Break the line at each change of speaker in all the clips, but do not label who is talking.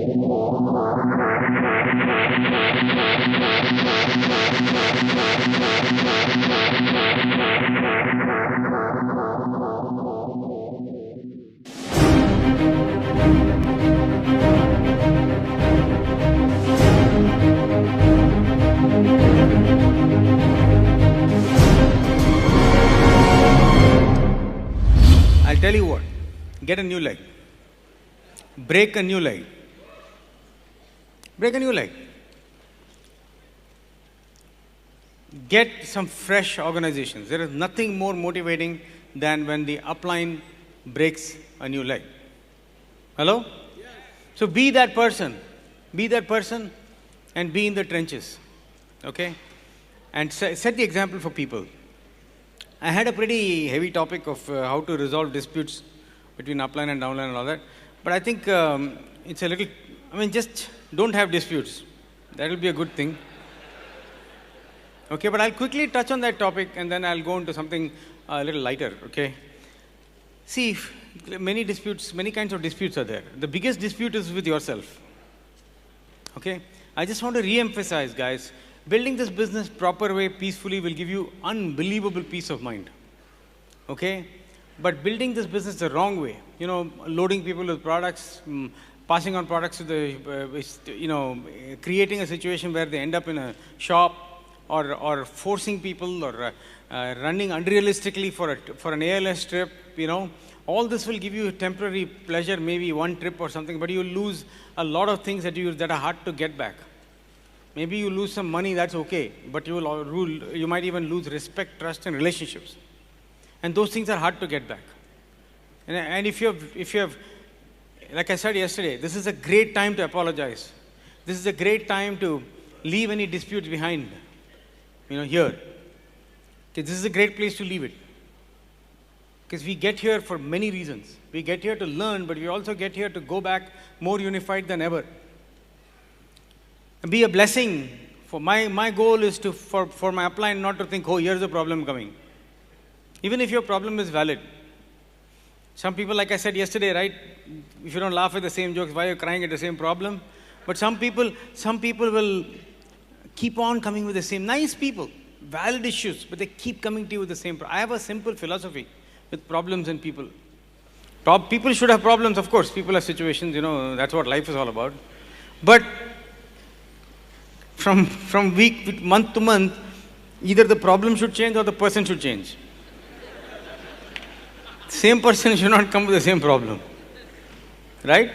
I'll tell you what, get a new leg. Break a new leg. Break a new leg. Get some fresh organizations. There is nothing more motivating than when the upline breaks a new leg. Hello? Yes. So be that person. Be that person and be in the trenches. Okay? And set the example for people. I had a pretty heavy topic of how to resolve disputes between upline and downline and all that. But I think it's a little, just don't have disputes. That will be a good thing. Okay, but I'll quickly touch on that topic and then I'll go into something a little lighter, okay? See, many kinds of disputes are there. The biggest dispute is with yourself. Okay? I just want to re-emphasize, guys, building this business proper way, peacefully, will give you unbelievable peace of mind. Okay? But building this business the wrong way, loading people with products, passing on products to the, creating a situation where they end up in a shop, or forcing people, or running unrealistically for an ALS trip, all this will give you temporary pleasure, maybe one trip or something, but you will lose a lot of things that are hard to get back. Maybe you lose some money, that's okay, but you might even lose respect, trust, and relationships. And those things are hard to get back. And if you have, like I said yesterday, this is a great time to apologize. This is a great time to leave any disputes behind, here. Okay, this is a great place to leave it. Because we get here for many reasons. We get here to learn, but we also get here to go back more unified than ever. Be a blessing. For my goal is for my upline not to think, oh, here's a problem coming. Even if your problem is valid. Some people, like I said yesterday, right? If you don't laugh at the same jokes, why are you crying at the same problem? But some people will keep on coming with the same, nice people, valid issues, but they keep coming to you with the same. I have a simple philosophy with problems and people. People should have problems, of course. People have situations, that's what life is all about. But from month to month, either the problem should change or the person should change. Same person should not come with the same problem. Right?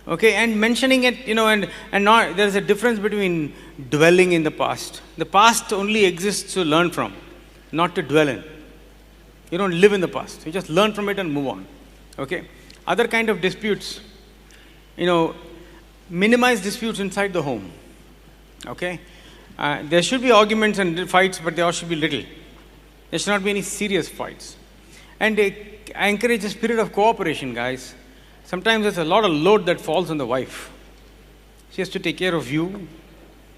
Okay, and mentioning it, and not, there's a difference between dwelling in the past. The past only exists to learn from, not to dwell in. You don't live in the past. You just learn from it and move on. Okay? Other kind of disputes, minimize disputes inside the home. Okay? There should be arguments and fights, but there should be little. There should not be any serious fights. And I encourage a spirit of cooperation, guys. Sometimes there's a lot of load that falls on the wife. She has to take care of you,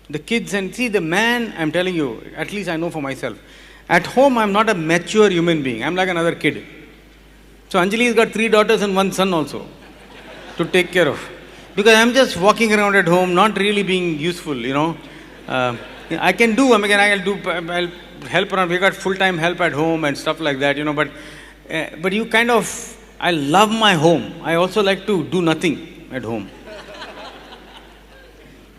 the kids, and see, the man, I'm telling you, at least I know for myself. At home, I'm not a mature human being. I'm like another kid. So Anjali's got 3 daughters and 1 son also to take care of. Because I'm just walking around at home, not really being useful, I can do, I'll help around. We got full-time help at home and stuff like that, but you kind of, I love my home. I also like to do nothing at home.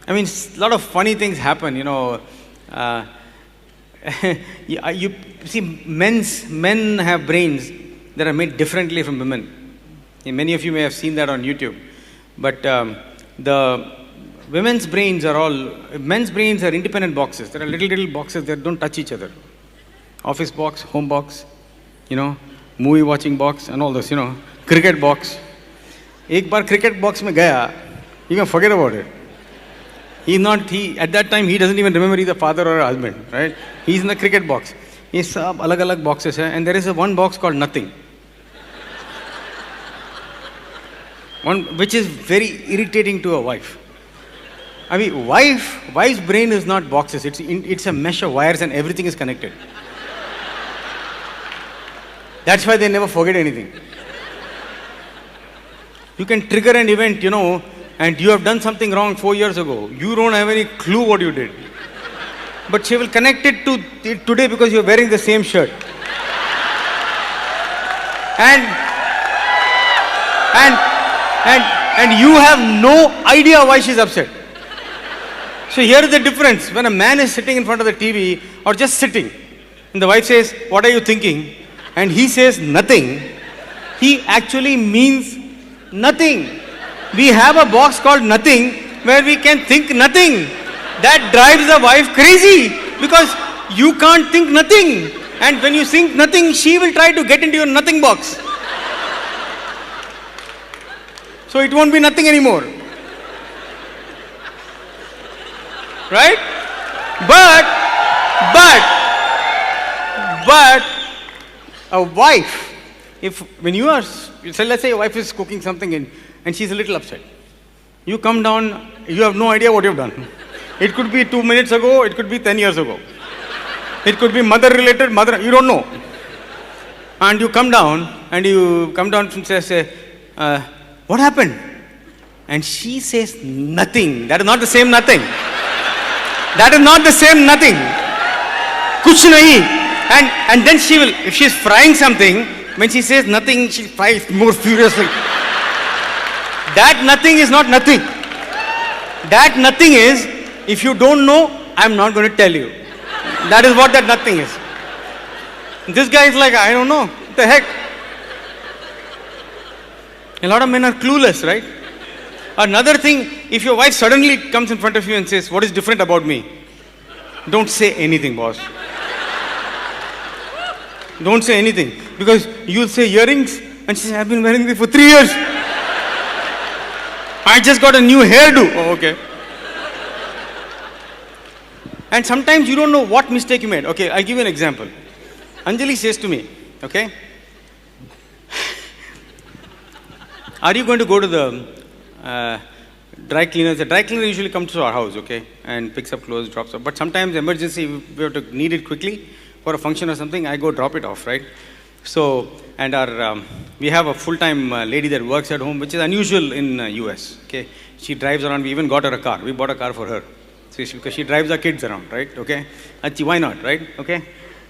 A lot of funny things happen, you see, men have brains that are made differently from women. Many of you may have seen that on YouTube. But the men's brains are independent boxes. There are little boxes that don't touch each other. Office box, home box, movie watching box and all this, cricket box. Ek bar cricket box mein gaya, you can forget about it. At that time, he doesn't even remember he's a father or a husband, right? He's in the cricket box. Ye sab alag boxes hai, and there is one box called nothing. Which is very irritating to a wife. Wife's brain is not boxes. It's a mesh of wires and everything is connected. That's why they never forget anything. You can trigger an event, and you have done something wrong 4 years ago. You don't have any clue what you did. But she will connect it to it today because you're wearing the same shirt. And, and you have no idea why she's upset. So here is the difference. When a man is sitting in front of the TV or just sitting, and the wife says, "What are you thinking?" and he says nothing, he actually means nothing. We have a box called nothing where we can think nothing. That drives the wife crazy because you can't think nothing. And when you think nothing, she will try to get into your nothing box. So it won't be nothing anymore. Right? But a wife, when you are, so let's say your wife is cooking something and she's a little upset. You come down, you have no idea what you've done. It could be 2 minutes ago, it could be 10 years ago. It could be mother-related, you don't know. And you come down and say, what happened? And she says nothing. That is not the same nothing. That is not the same nothing. Kuch nahi. And then she will, if she is frying something, when she says nothing, she fries more furiously. That nothing is not nothing. That nothing is, if you don't know, I'm not going to tell you. That is what that nothing is. This guy is like, I don't know. What the heck? A lot of men are clueless, right? Another thing, if your wife suddenly comes in front of you and says, what is different about me? Don't say anything, boss. Don't say anything. Because you'll say earrings, and she says, I've been wearing them for 3 years. I just got a new hairdo. Oh, okay. And sometimes you don't know what mistake you made. Okay, I'll give you an example. Anjali says to me, okay, are you going to go to the dry cleaners? The dry cleaner usually comes to our house, okay, and picks up clothes, drops off. But sometimes emergency, we have to need it quickly for a function or something, I go drop it off, right? So, and we have a full-time lady that works at home, which is unusual in US, okay. She drives around, we even got her a car. We bought a car for her. Because she drives our kids around, right? Okay? Why not, right? Okay?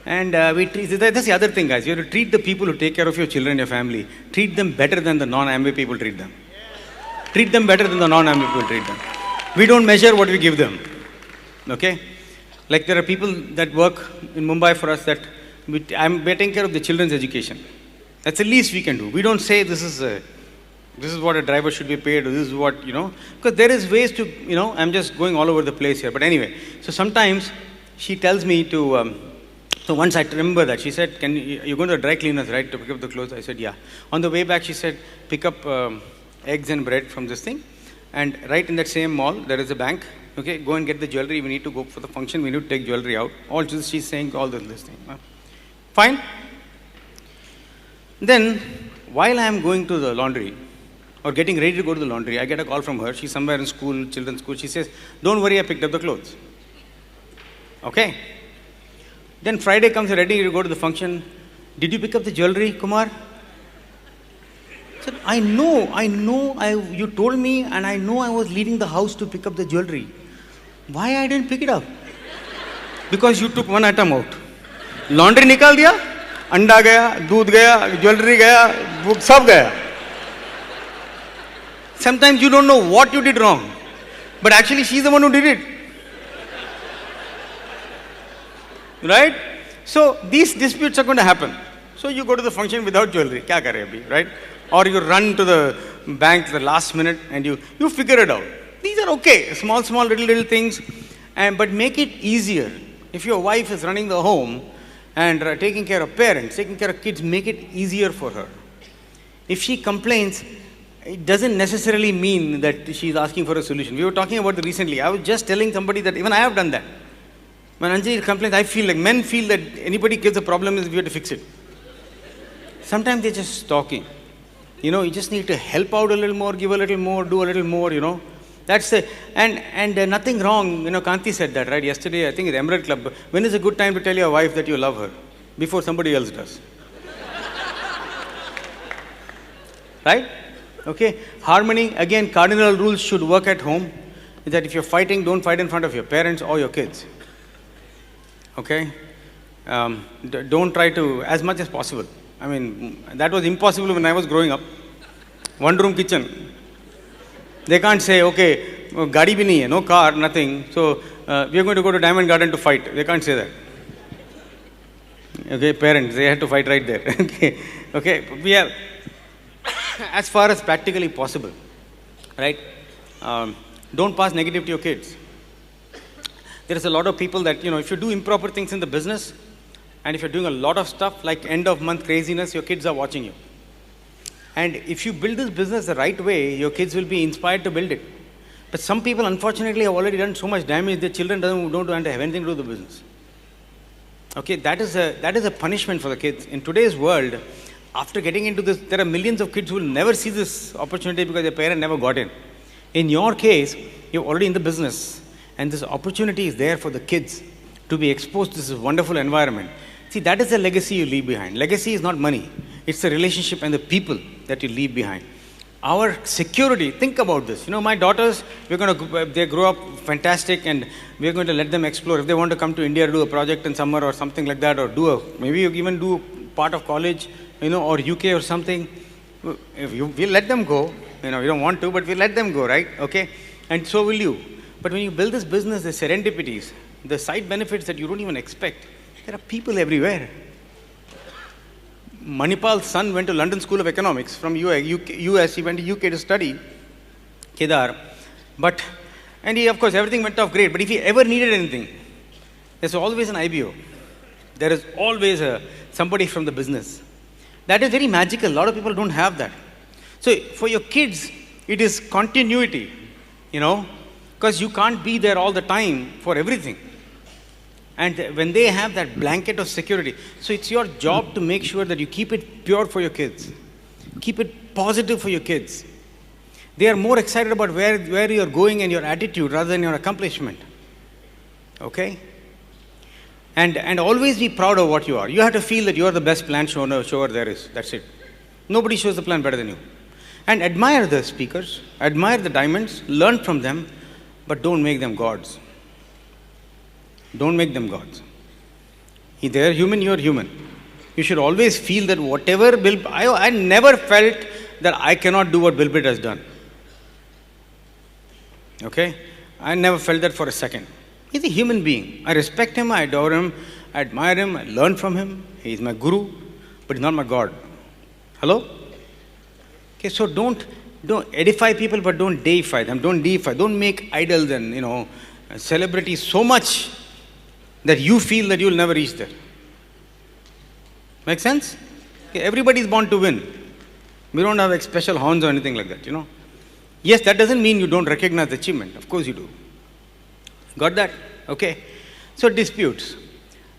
And that's the other thing, guys. You have to treat the people who take care of your children, your family. Treat them better than the non-Amway people treat them. Treat them better than the non-Amway people treat them. We don't measure what we give them. Okay? Like there are people that work in Mumbai for us that we're taking care of the children's education. That's the least we can do. We don't say this is what a driver should be paid, or this is what, because there is ways to, I'm just going all over the place here. But anyway, so sometimes she tells me to, so once I remember that, she said, you're going to the dry cleaners, right, to pick up the clothes? I said, yeah. On the way back, she said, pick up eggs and bread from this thing. And right in that same mall, there is a bank. Okay, go and get the jewelry. We need to go for the function. We need to take jewelry out. All this, she's saying all this thing. Fine. Then, while I am going to the laundry, or getting ready to go to the laundry, I get a call from her. She's somewhere in school, children's school. She says, don't worry, I picked up the clothes. Okay. Then Friday comes, ready to go to the function. Did you pick up the jewelry, Kumar? I said, I know, you told me, and I know I was leaving the house to pick up the jewelry. Why I didn't pick it up? Because you took one item out. Laundry nikal diya, anda gaya, doodh gaya, jewelry gaya, book sab gaya. Sometimes you don't know what you did wrong, but actually she's the one who did it. Right? So these disputes are going to happen. So you go to the function without jewelry. Kya kare abhi, right? Or you run to the bank the last minute and you figure it out. These are okay, small little things, but make it easier. If your wife is running the home and taking care of parents, taking care of kids, make it easier for her. If she complains, it doesn't necessarily mean that she's asking for a solution. We were talking about it recently. I was just telling somebody that even I have done that. When Anjali complains, I feel like men feel that anybody gives a problem is we have to fix it. Sometimes they're just talking. You just need to help out a little more, give a little more, do a little more, That's the, and nothing wrong. Kanti said that, right? Yesterday, I think at Emerald Club. When is a good time to tell your wife that you love her? Before somebody else does. Right? Okay? Harmony, again, cardinal rules should work at home. Is that if you're fighting, don't fight in front of your parents or your kids. Okay? Don't try to, as much as possible. I mean, that was impossible when I was growing up. One room kitchen. They can't say, okay, gadi bhi nahi hai, no car, nothing. So, we are going to go to Diamond Garden to fight. They can't say that. Okay, parents, they had to fight right there. Okay, we have, as far as practically possible, right? Don't pass negative to your kids. There is a lot of people that, if you do improper things in the business, and if you're doing a lot of stuff like end of month craziness, your kids are watching you. And if you build this business the right way, your kids will be inspired to build it. But some people, unfortunately, have already done so much damage, their children don't want to have anything to do with the business. Okay, that is a punishment for the kids. In today's world, after getting into this, there are millions of kids who will never see this opportunity because their parent never got in. In your case, you're already in the business, and this opportunity is there for the kids to be exposed to this wonderful environment. See, that is the legacy you leave behind. Legacy is not money. It's the relationship and the people that you leave behind. Our security, think about this. My daughters, they grow up fantastic, and we're going to let them explore. If they want to come to India to do a project in summer or something like that, or maybe you even do part of college, or UK or something, we'll let them go. We don't want to, but we'll let them go, right? Okay? And so will you. But when you build this business, the serendipities, the side benefits that you don't even expect, there are people everywhere. Manipal's son went to London School of Economics from US. He went to UK to study, Kedar. And he, of course, everything went off great. But if he ever needed anything, there's always an IBO. There is always somebody from the business. That is very magical. A lot of people don't have that. So for your kids, it is continuity, because you can't be there all the time for everything. And when they have that blanket of security, so it's your job to make sure that you keep it pure for your kids. Keep it positive for your kids. They are more excited about where you're going and your attitude rather than your accomplishment. Okay? And always be proud of what you are. You have to feel that you are the best plan shower there is. That's it. Nobody shows the plan better than you. And admire the speakers, admire the diamonds, learn from them, but don't make them gods. Don't make them gods. They're human, you're human. You should always feel that whatever I never felt that I cannot do what Bill Pitt has done. Okay? I never felt that for a second. He's a human being. I respect him, I adore him, I admire him, I learn from him. He's my guru, but he's not my God. Hello? Okay, so don't edify people, but don't deify them. Don't deify. Don't make idols and, celebrities so much that you feel that you'll never reach there. Make sense? Okay, everybody is born to win. We don't have special horns or anything like that, Yes, that doesn't mean you don't recognize achievement. Of course you do. Got that? Okay. So disputes.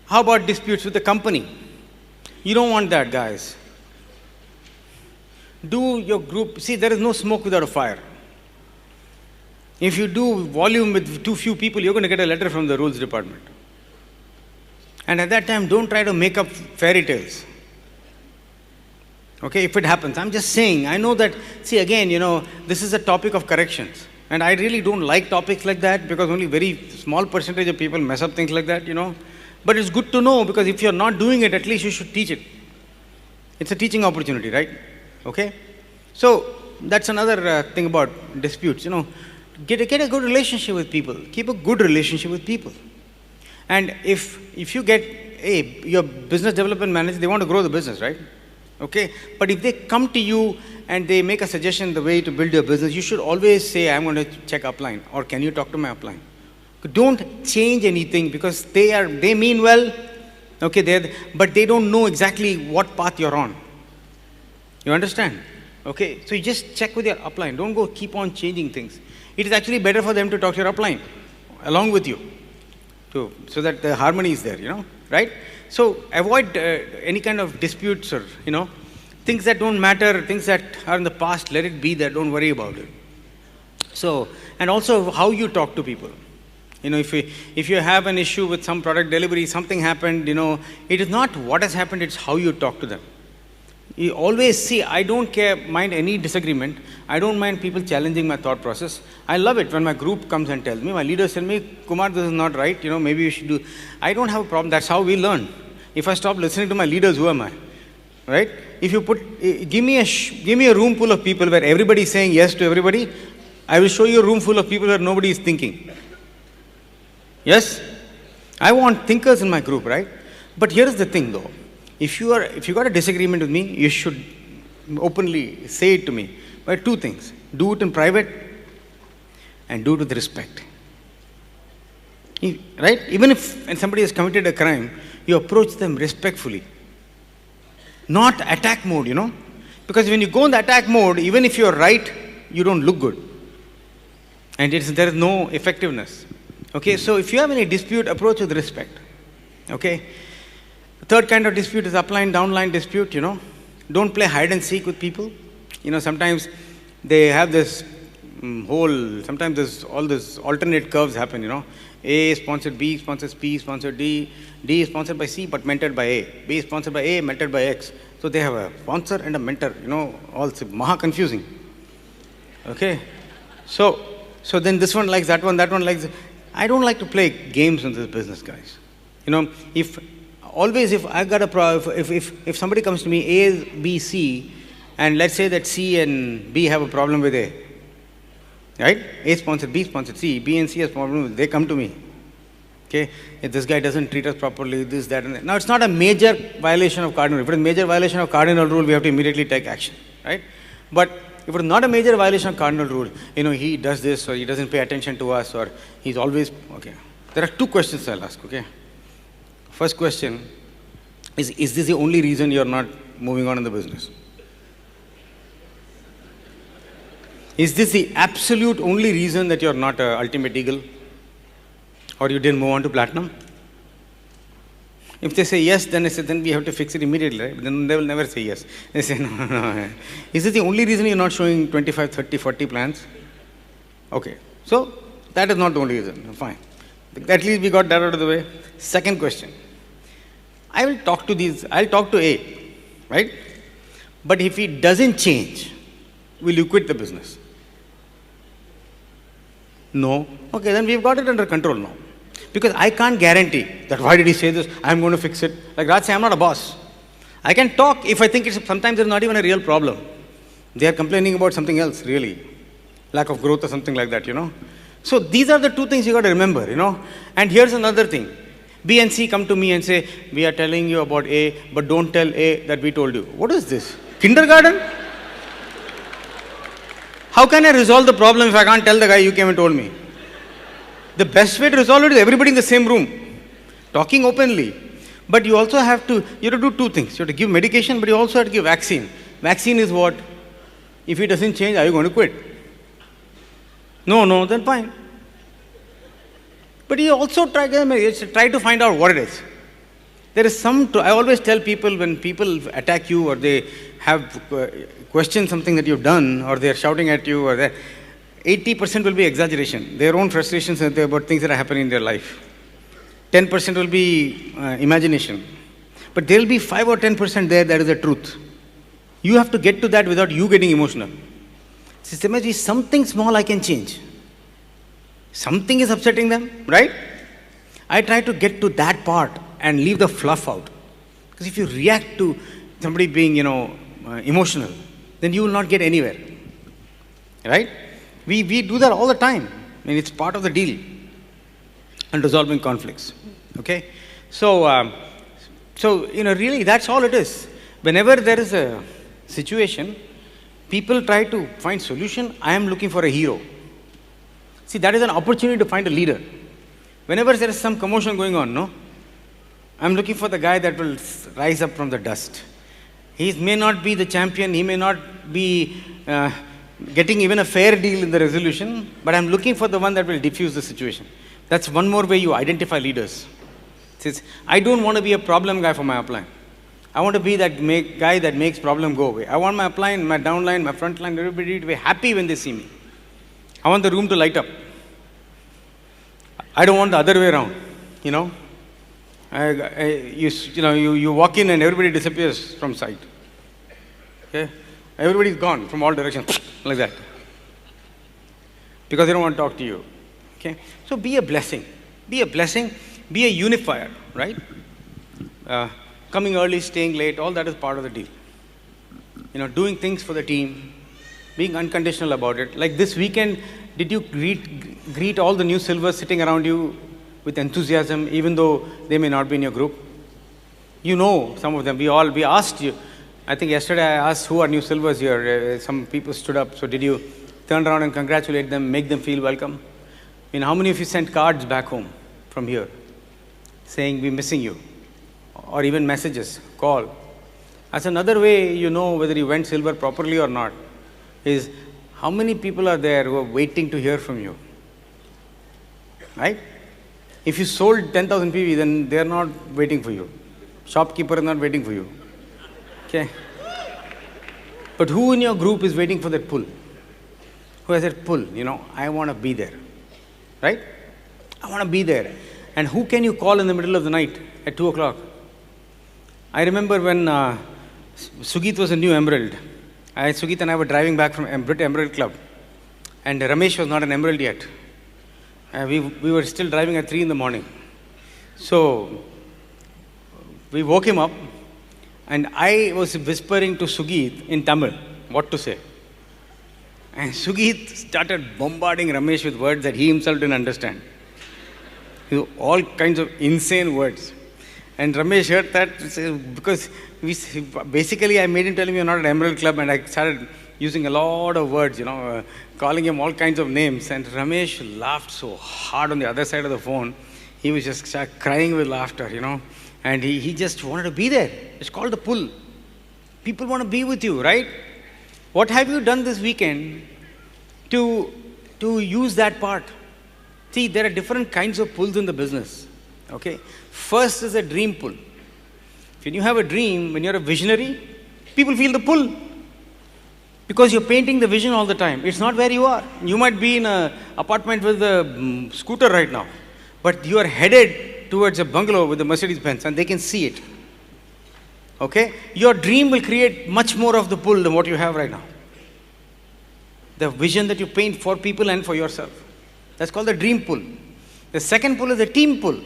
How about disputes with the company? You don't want that, guys. Do your group, see, there is no smoke without a fire. If you do volume with too few people, you're going to get a letter from the rules department. And at that time, don't try to make up fairy tales. Okay, if it happens. I'm just saying, I know that, see again, this is a topic of corrections. And I really don't like topics like that because only very small percentage of people mess up things like that, But it's good to know because if you're not doing it, at least you should teach it. It's a teaching opportunity, right? Okay? So, that's another thing about disputes, Get a good relationship with people. Keep a good relationship with people. And if you get, your business development manager, they want to grow the business, right? Okay? But if they come to you and they make a suggestion the way to build your business, you should always say, I'm going to check upline, or can you talk to my upline? Don't change anything because they mean well, okay, but they don't know exactly what path you're on. You understand? Okay, so you just check with your upline. Don't go keep on changing things. It is actually better for them to talk to your upline along with you, so that the harmony is there, right? So avoid any kind of disputes or, things that don't matter, things that are in the past, let it be there, don't worry about it. So, and also how you talk to people. If you have an issue with some product delivery, something happened, it is not what has happened, it's how you talk to them. You always see, I don't mind any disagreement. I don't mind people challenging my thought process. I love it when my group comes and tells me, my leaders tell me, Kumar, this is not right, maybe you should do. I don't have a problem. That's how we learn. If I stop listening to my leaders, who am I? Right? If you give me a room full of people where everybody is saying yes to everybody, I will show you a room full of people where nobody is thinking. Yes? I want thinkers in my group, right? But here is the thing though. If you got a disagreement with me, you should openly say it to me. But two things. Do it in private and do it with respect. Right? Even if somebody has committed a crime, you approach them respectfully. Not attack mode, Because when you go in the attack mode, even if you're right, you don't look good. And there is no effectiveness. Okay, so if you have any dispute, approach with respect. Okay? The third kind of dispute is upline, downline dispute, Don't play hide and seek with people. Sometimes they have this sometimes there's all this alternate curves happen, A is sponsored B, sponsors P, sponsored D, D is sponsored by C but mentored by A, B is sponsored by A, mentored by X. So they have a sponsor and a mentor, all maha confusing. Okay? So then this one likes that one likes. I don't like to play games in this business, guys. If I got a problem, if somebody comes to me, A, B, C, and let's say that C and B have a problem with A, right? A sponsored B, sponsored C, B and C has problems, they come to me. Okay? If this guy doesn't treat us properly, this, that, and that. Now, it's not a major violation of cardinal rule. If it is a major violation of cardinal rule, we have to immediately take action, right? But if it is not a major violation of cardinal rule, he does this, or he doesn't pay attention to us, or he's always, okay. There are two questions I'll ask, okay? First question is this the only reason you're not moving on in the business? Is this the absolute only reason that you're not an ultimate eagle? Or you didn't move on to platinum? If they say yes, then I say, then we have to fix it immediately, right? Then they will never say yes. They say, no. Is this the only reason you're not showing 25, 30, 40 plans? Okay. So, that is not the only reason. Fine. At least we got that out of the way. Second question. I'll talk to A, right? But if he doesn't change, will you quit the business? No. Okay, then we've got it under control now. Because I can't guarantee that why did he say this, I'm going to fix it. Like Raj said, I'm not a boss. I can talk if I think sometimes it's not even a real problem. They are complaining about something else, really. Lack of growth or something like that, So these are the two things you got to remember, And here's another thing. B and C come to me and say, we are telling you about A, but don't tell A that we told you. What is this? Kindergarten? How can I resolve the problem if I can't tell the guy you came and told me? The best way to resolve it is everybody in the same room, talking openly. But you also have to do two things. You have to give medication, but you also have to give vaccine. Vaccine is what? If it doesn't change, are you going to quit? No, then fine. But you also try to find out what it is. There is I always tell people when people attack you or they have questioned something that you've done or they're shouting at you or 80% will be exaggeration, their own frustrations about things that are happening in their life. 10% will be imagination. But there will be 5 or 10% there that is the truth. You have to get to that without you getting emotional. Systematically, something small I can change. Something is upsetting them, right? I try to get to that part and leave the fluff out. Because if you react to somebody being, emotional, then you will not get anywhere. Right? We do that all the time. I mean, it's part of the deal and resolving conflicts. Okay? So, really, that's all it is. Whenever there is a situation, people try to find solution. I am looking for a hero. See, that is an opportunity to find a leader. Whenever there is some commotion going on, I'm looking for the guy that will rise up from the dust. He may not be the champion, he may not be getting even a fair deal in the resolution, but I'm looking for the one that will diffuse the situation. That's one more way you identify leaders. Says, I don't want to be a problem guy for my upline. I want to be that guy that makes problem go away. I want my upline, my downline, my frontline, everybody to be happy when they see me. I want the room to light up. I don't want the other way around, you walk in and everybody disappears from sight. Okay? Everybody's gone from all directions, like that. Because they don't want to talk to you. Okay? So be a blessing. Be a blessing. Be a unifier, right? Coming early, staying late, all that is part of the deal. Doing things for the team, being unconditional about it. Like this weekend, did you greet all the new silvers sitting around you with enthusiasm, even though they may not be in your group? Some of them. We asked you. I think yesterday I asked who are new silvers here. Some people stood up. So did you turn around and congratulate them, make them feel welcome? How many of you sent cards back home from here saying we're missing you? Or even messages, call. That's another way you know whether you went silver properly or not, is how many people are there who are waiting to hear from you. Right? If you sold 10,000 PV, then they're not waiting for you. Shopkeeper is not waiting for you. Okay? But who in your group is waiting for that pull? Who has that pull? I want to be there. Right? I want to be there. And who can you call in the middle of the night at 2 o'clock? I remember when Sugit was a new Emerald. Sugit and I were driving back from Brit Emerald Club. And Ramesh was not an Emerald yet. We were still driving at 3 in the morning. So we woke him up. And I was whispering to Sugit in Tamil what to say. And Sugit started bombarding Ramesh with words that he himself didn't understand. All kinds of insane words. And Ramesh heard that because basically I made him tell him you're not at Emerald Club, and I started using a lot of words, calling him all kinds of names. And Ramesh laughed so hard on the other side of the phone. He was just crying with laughter, And he just wanted to be there. It's called the pull. People want to be with you, right? What have you done this weekend to use that part? See, there are different kinds of pulls in the business. Okay? First is a dream pull. When you have a dream, when you're a visionary, people feel the pull. Because you're painting the vision all the time. It's not where you are. You might be in an apartment with a scooter right now, but you are headed towards a bungalow with a Mercedes-Benz, and they can see it. Okay? Your dream will create much more of the pull than what you have right now. The vision that you paint for people and for yourself. That's called the dream pull. The second pull is the team pull.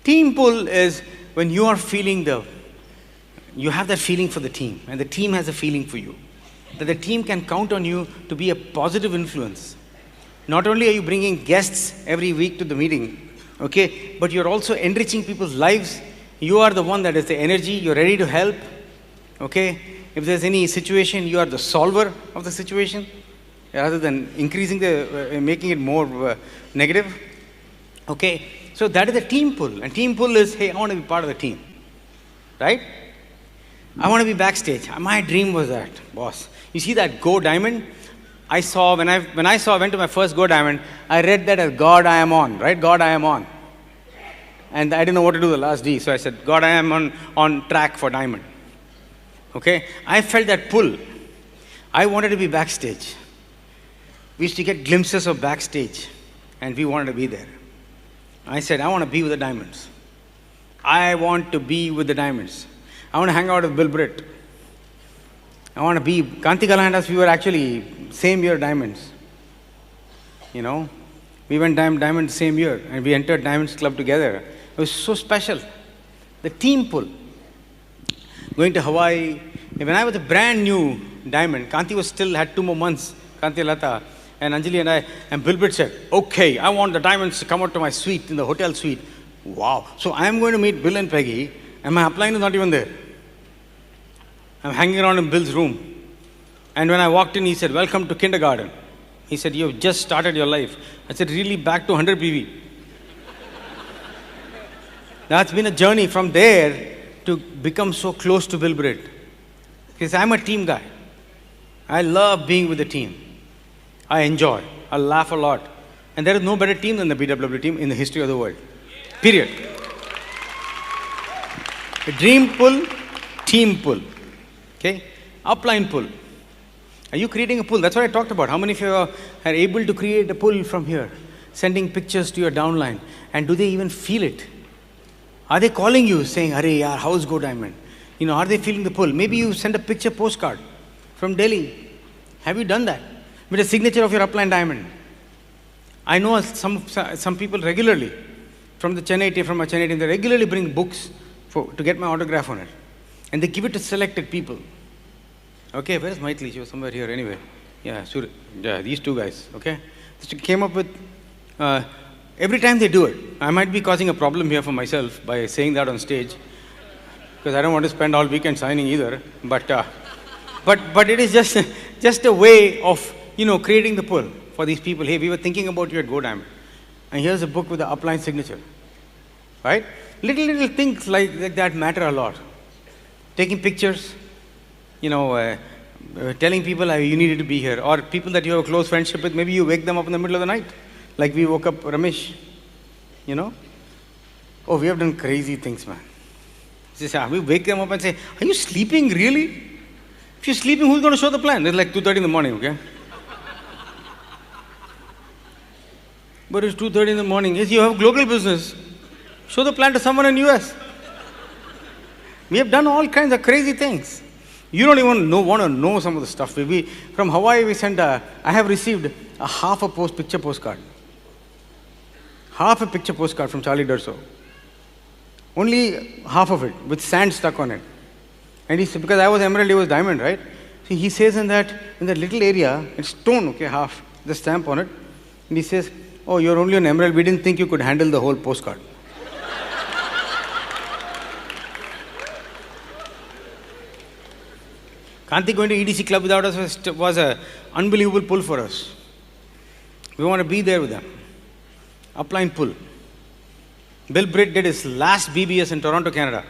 Team pull is when you are feeling you have that feeling for the team, and the team has a feeling for you. That the team can count on you to be a positive influence. Not only are you bringing guests every week to the meeting, okay, but you're also enriching people's lives. You are the one that is the energy, you're ready to help, okay? If there's any situation, you are the solver of the situation, rather than increasing making it more negative, okay? So that is the team pull, and team pull is, hey, I want to be part of the team, right? I want to be backstage. My dream was that, boss. You see that Go Diamond? I saw, when I went to my first Go Diamond, I read that as God I am on, right? God I am on. And I didn't know what to do the last D, so I said, God I am on track for Diamond. Okay? I felt that pull. I wanted to be backstage. We used to get glimpses of backstage, and we wanted to be there. I said, I want to be with the Diamonds. I want to be with the Diamonds. I want to hang out with Bill Britt. I want to be, Kanti Kalahandas, we were actually same year Diamonds. We went Diamonds same year, and we entered Diamonds Club together. It was so special. The team pull. Going to Hawaii. When I was a brand new Diamond, Kanti had 2 more months, Kanti Lata, and Anjali and Bill Britt said, okay, I want the Diamonds to come out to my suite, in the hotel suite. Wow. So I am going to meet Bill and Peggy, and my upline is not even there. I'm hanging around in Bill's room. And when I walked in, he said, welcome to kindergarten. He said, you've just started your life. I said, really, back to 100 PV. That's been a journey from there to become so close to Bill Britt. Because I'm a team guy. I love being with the team. I enjoy. I laugh a lot. And there is no better team than the BWW team in the history of the world. Period. The dream pull, team pull. Okay? Upline pull. Are you creating a pull? That's what I talked about. How many of you are able to create a pull from here? Sending pictures to your downline. And do they even feel it? Are they calling you saying, Arey yaar, how's Go Diamond? You know, are they feeling the pull? Maybe you send a picture postcard from Delhi. Have you done that? With a signature of your upline diamond. I know some people regularly from the Chennai team, from my Chennai team, they regularly bring books to get my autograph on it. And they give it to selected people. Okay, where's Maitli? She was somewhere here anyway. Yeah, these two guys, okay? So came up with, every time they do it, I might be causing a problem here for myself by saying that on stage, because I don't want to spend all weekend signing either, but it is just a way of, you know, creating the pull for these people. Hey, we were thinking about you at Go Diamond, and here's a book with the upline signature, right? Little things like that matter a lot. Taking pictures, you know, telling people you needed to be here, or people that you have a close friendship with, maybe you wake them up in the middle of the night, like we woke up Ramesh, you know. Oh, we have done crazy things, man. We wake them up and say, are you sleeping really? If you're sleeping, who's going to show the plan? It's like 2:30 in the morning, okay? But it's 2:30 in the morning. Yes, you have global business. Show the plan to someone in US. We have done all kinds of crazy things. You don't even want to know some of the stuff. From Hawaii, we sent I have received half a picture postcard. Half a picture postcard from Charlie D'Urso. Only half of it, with sand stuck on it. And he said, because I was emerald, he was diamond, right? So he says in that little area, it's stone, okay, half, the stamp on it. And he says, oh, you're only an emerald, we didn't think you could handle the whole postcard. Kanti going to EDC Club without us was an unbelievable pull for us. We want to be there with them. Upline pull. Bill Britt did his last BBS in Toronto, Canada.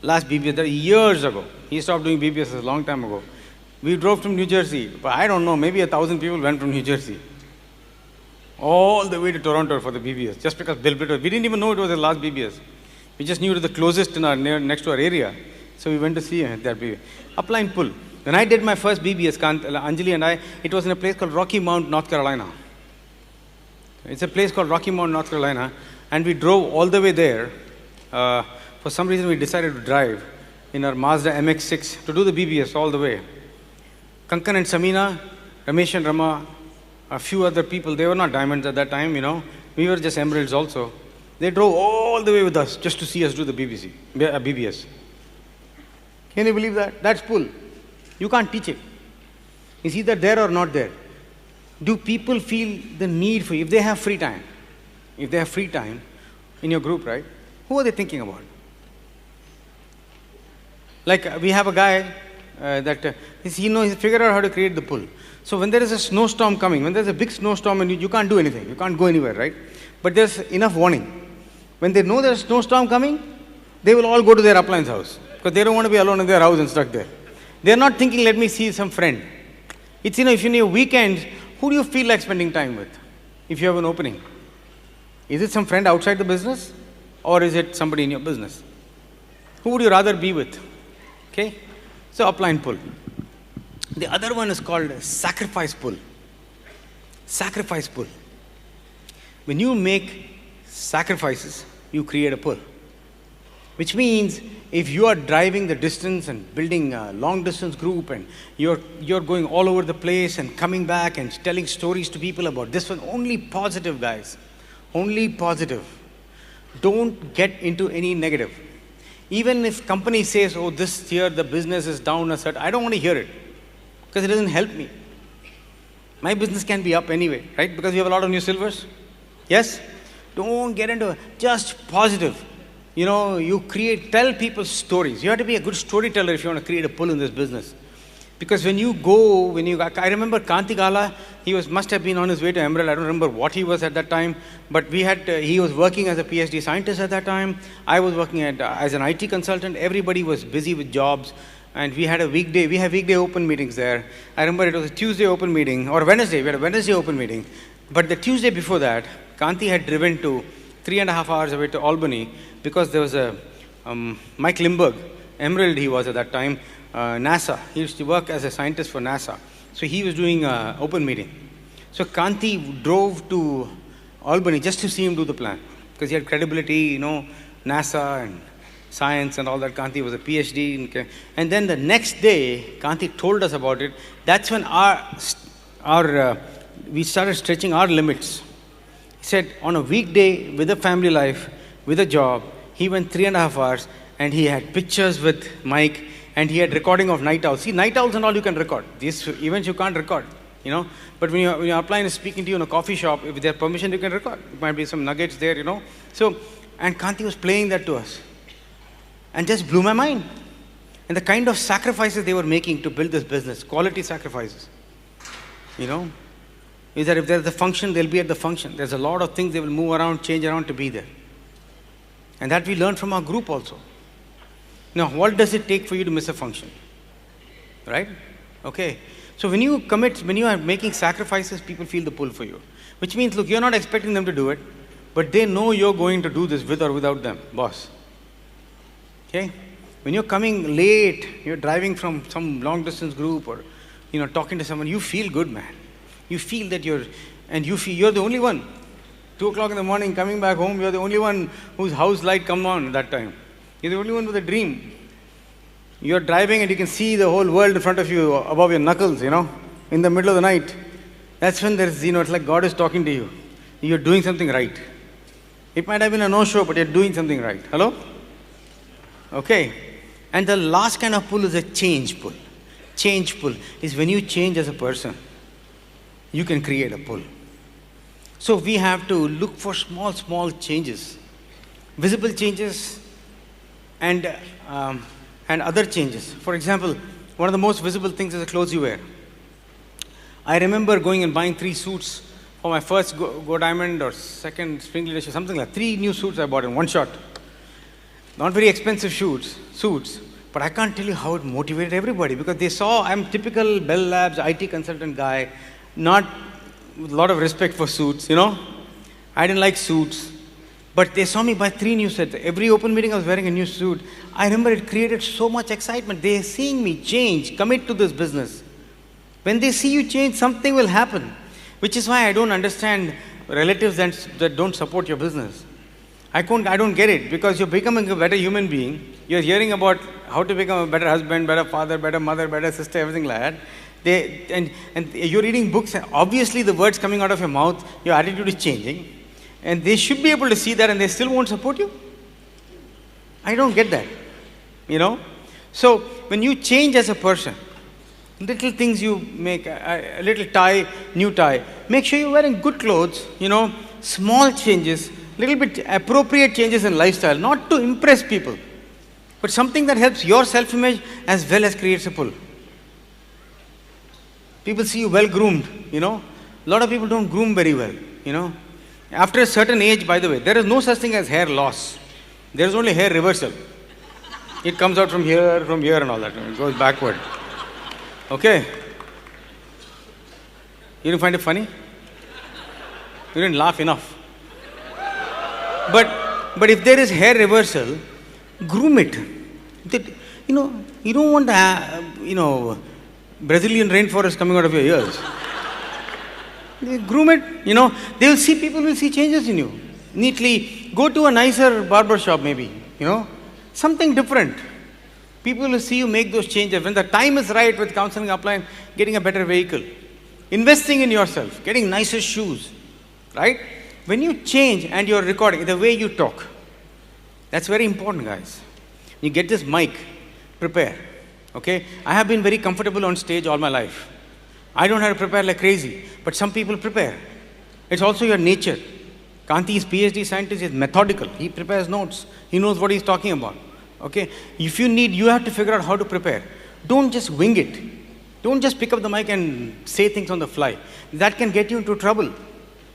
Last BBS, years ago. He stopped doing BBS a long time ago. We drove from New Jersey, but I don't know, maybe 1,000 people went from New Jersey all the way to Toronto for the BBS, just because Bill Britt, we didn't even know it was the last BBS. We just knew it was the closest next to our area. So we went to see that BBS. Upline pull. When I did my first BBS, Anjali and I, it was in a place called Rocky Mount, North Carolina. It's a place called Rocky Mount, North Carolina, and we drove all the way there. For some reason, we decided to drive in our Mazda MX-6 to do the BBS all the way. Kankan and Samina, Ramesh and Rama, a few other people, they were not diamonds at that time, you know. We were just emeralds also. They drove all the way with us just to see us do the BBS. Can you believe that? That's pull. You can't teach it. It's either there or not there. Do people feel the need for you? If they have free time in your group, right? Who are they thinking about? Like we have a guy he figured out how to create the pull. So when there is a snowstorm coming, when there's a big snowstorm and you can't do anything, you can't go anywhere, right? But there's enough warning. When they know there's a snowstorm coming, they will all go to their upline's house because they don't want to be alone in their house and stuck there. They're not thinking, let me see some friend. It's, if you need weekends, who do you feel like spending time with if you have an opening? Is it some friend outside the business or is it somebody in your business? Who would you rather be with? Okay? So upline pull. The other one is called sacrifice pull. Sacrifice pull. When you make sacrifices, you create a pull. Which means if you are driving the distance and building a long distance group and you're going all over the place and coming back and telling stories to people about this one, only positive, guys. Only positive. Don't get into any negative. Even if company says, oh, this year the business is down a certain, I don't want to hear it because it doesn't help me. My business can be up anyway, right? Because we have a lot of new silvers. Yes? Don't get into it. Just positive. You tell people stories. You have to be a good storyteller if you want to create a pull in this business. Because I remember Kanti Gala, must have been on his way to Emerald. I don't remember what he was at that time, but he was working as a PhD scientist at that time. I was working as an IT consultant. Everybody was busy with jobs, and we have weekday open meetings there. I remember it was a Tuesday open meeting, or Wednesday, we had a Wednesday open meeting. But the Tuesday before that, Kanti had driven to 3.5 hours away to Albany because there was a Mike Limburg, Emerald he was at that time, NASA. He used to work as a scientist for NASA. So he was doing an open meeting. So Kanti drove to Albany just to see him do the plan because he had credibility, NASA, and science and all that. Kanti was a PhD. And then the next day, Kanti told us about it. That's when we started stretching our limits. He said, on a weekday, with a family life, with a job, he went 3.5 hours, and he had pictures with Mike, and he had recording of night owls. See, night owls and all you can record. These events you can't record, you know. But when your upline is speaking to you in a coffee shop, if they have permission, you can record. It might be some nuggets there, you know. So, and Kanti was playing that to us. And just blew my mind. And the kind of sacrifices they were making to build this business, quality sacrifices, you know, is that if there's a function, they'll be at the function. There's a lot of things they will move around, change around to be there. And that we learned from our group also. Now, what does it take for you to miss a function? Right? Okay. So when you commit, when you are making sacrifices, people feel the pull for you. Which means, look, you're not expecting them to do it, but they know you're going to do this with or without them, boss. Okay? When you're coming late, you're driving from some long distance group or, you know, talking to someone, you feel good, man. You feel that you're the only one. 2 o'clock in the morning, coming back home, you're the only one whose house light come on at that time. You're the only one with a dream. You're driving and you can see the whole world in front of you, above your knuckles, you know, in the middle of the night. That's when there's, you know, it's like God is talking to you. You're doing something right. It might have been a no-show, but you're doing something right. Hello? Okay. And the last kind of pull is a change pull. Change pull is when you change as a person, you can create a pull. So we have to look for small changes, visible changes and other changes. For example, one of the most visible things is the clothes you wear. I remember going and buying 3 suits for my first Go Diamond or second Spring Leadership, something like 3 new suits I bought in one shot. Not very expensive suits, but I can't tell you how it motivated everybody because they saw I'm typical Bell Labs IT consultant guy, not with a lot of respect for suits, you know. I didn't like suits, but they saw me buy 3 new sets. Every open meeting I was wearing a new suit. I remember it created so much excitement. They're seeing me change, commit to this business. When they see you change, something will happen, which is why I don't understand relatives that don't support your business. I don't get it because you're becoming a better human being. You're hearing about how to become a better husband, better father, better mother, better sister, everything like that. And you're reading books, and obviously the words coming out of your mouth, your attitude is changing. And they should be able to see that and they still won't support you. I don't get that, you know. So when you change as a person, little things you make, a little tie, new tie, make sure you're wearing good clothes, you know, small changes, little bit appropriate changes in lifestyle, not to impress people, but something that helps your self-image as well as creates a pull. People see you well groomed, you know. A lot of people don't groom very well, you know. After a certain age, by the way, there is no such thing as hair loss. There is only hair reversal. It comes out from here and all that. It goes backward. Okay? You didn't find it funny? You didn't laugh enough. But if there is hair reversal, groom it. You know, you don't want the, you know, Brazilian rainforest coming out of your ears. Groom it, you know. People will see changes in you. Neatly, go to a nicer barber shop maybe, you know. Something different. People will see you make those changes. When the time is right with counseling upline, getting a better vehicle, investing in yourself, getting nicer shoes, right? When you change and you're recording, the way you talk, that's very important, guys. You get this mic, prepare, okay? I have been very comfortable on stage all my life. I don't have to prepare like crazy, but some people prepare. It's also your nature. Kanti is PhD scientist, is methodical. He prepares notes. He knows what he's talking about, okay? If you have to figure out how to prepare. Don't just wing it. Don't just pick up the mic and say things on the fly. That can get you into trouble.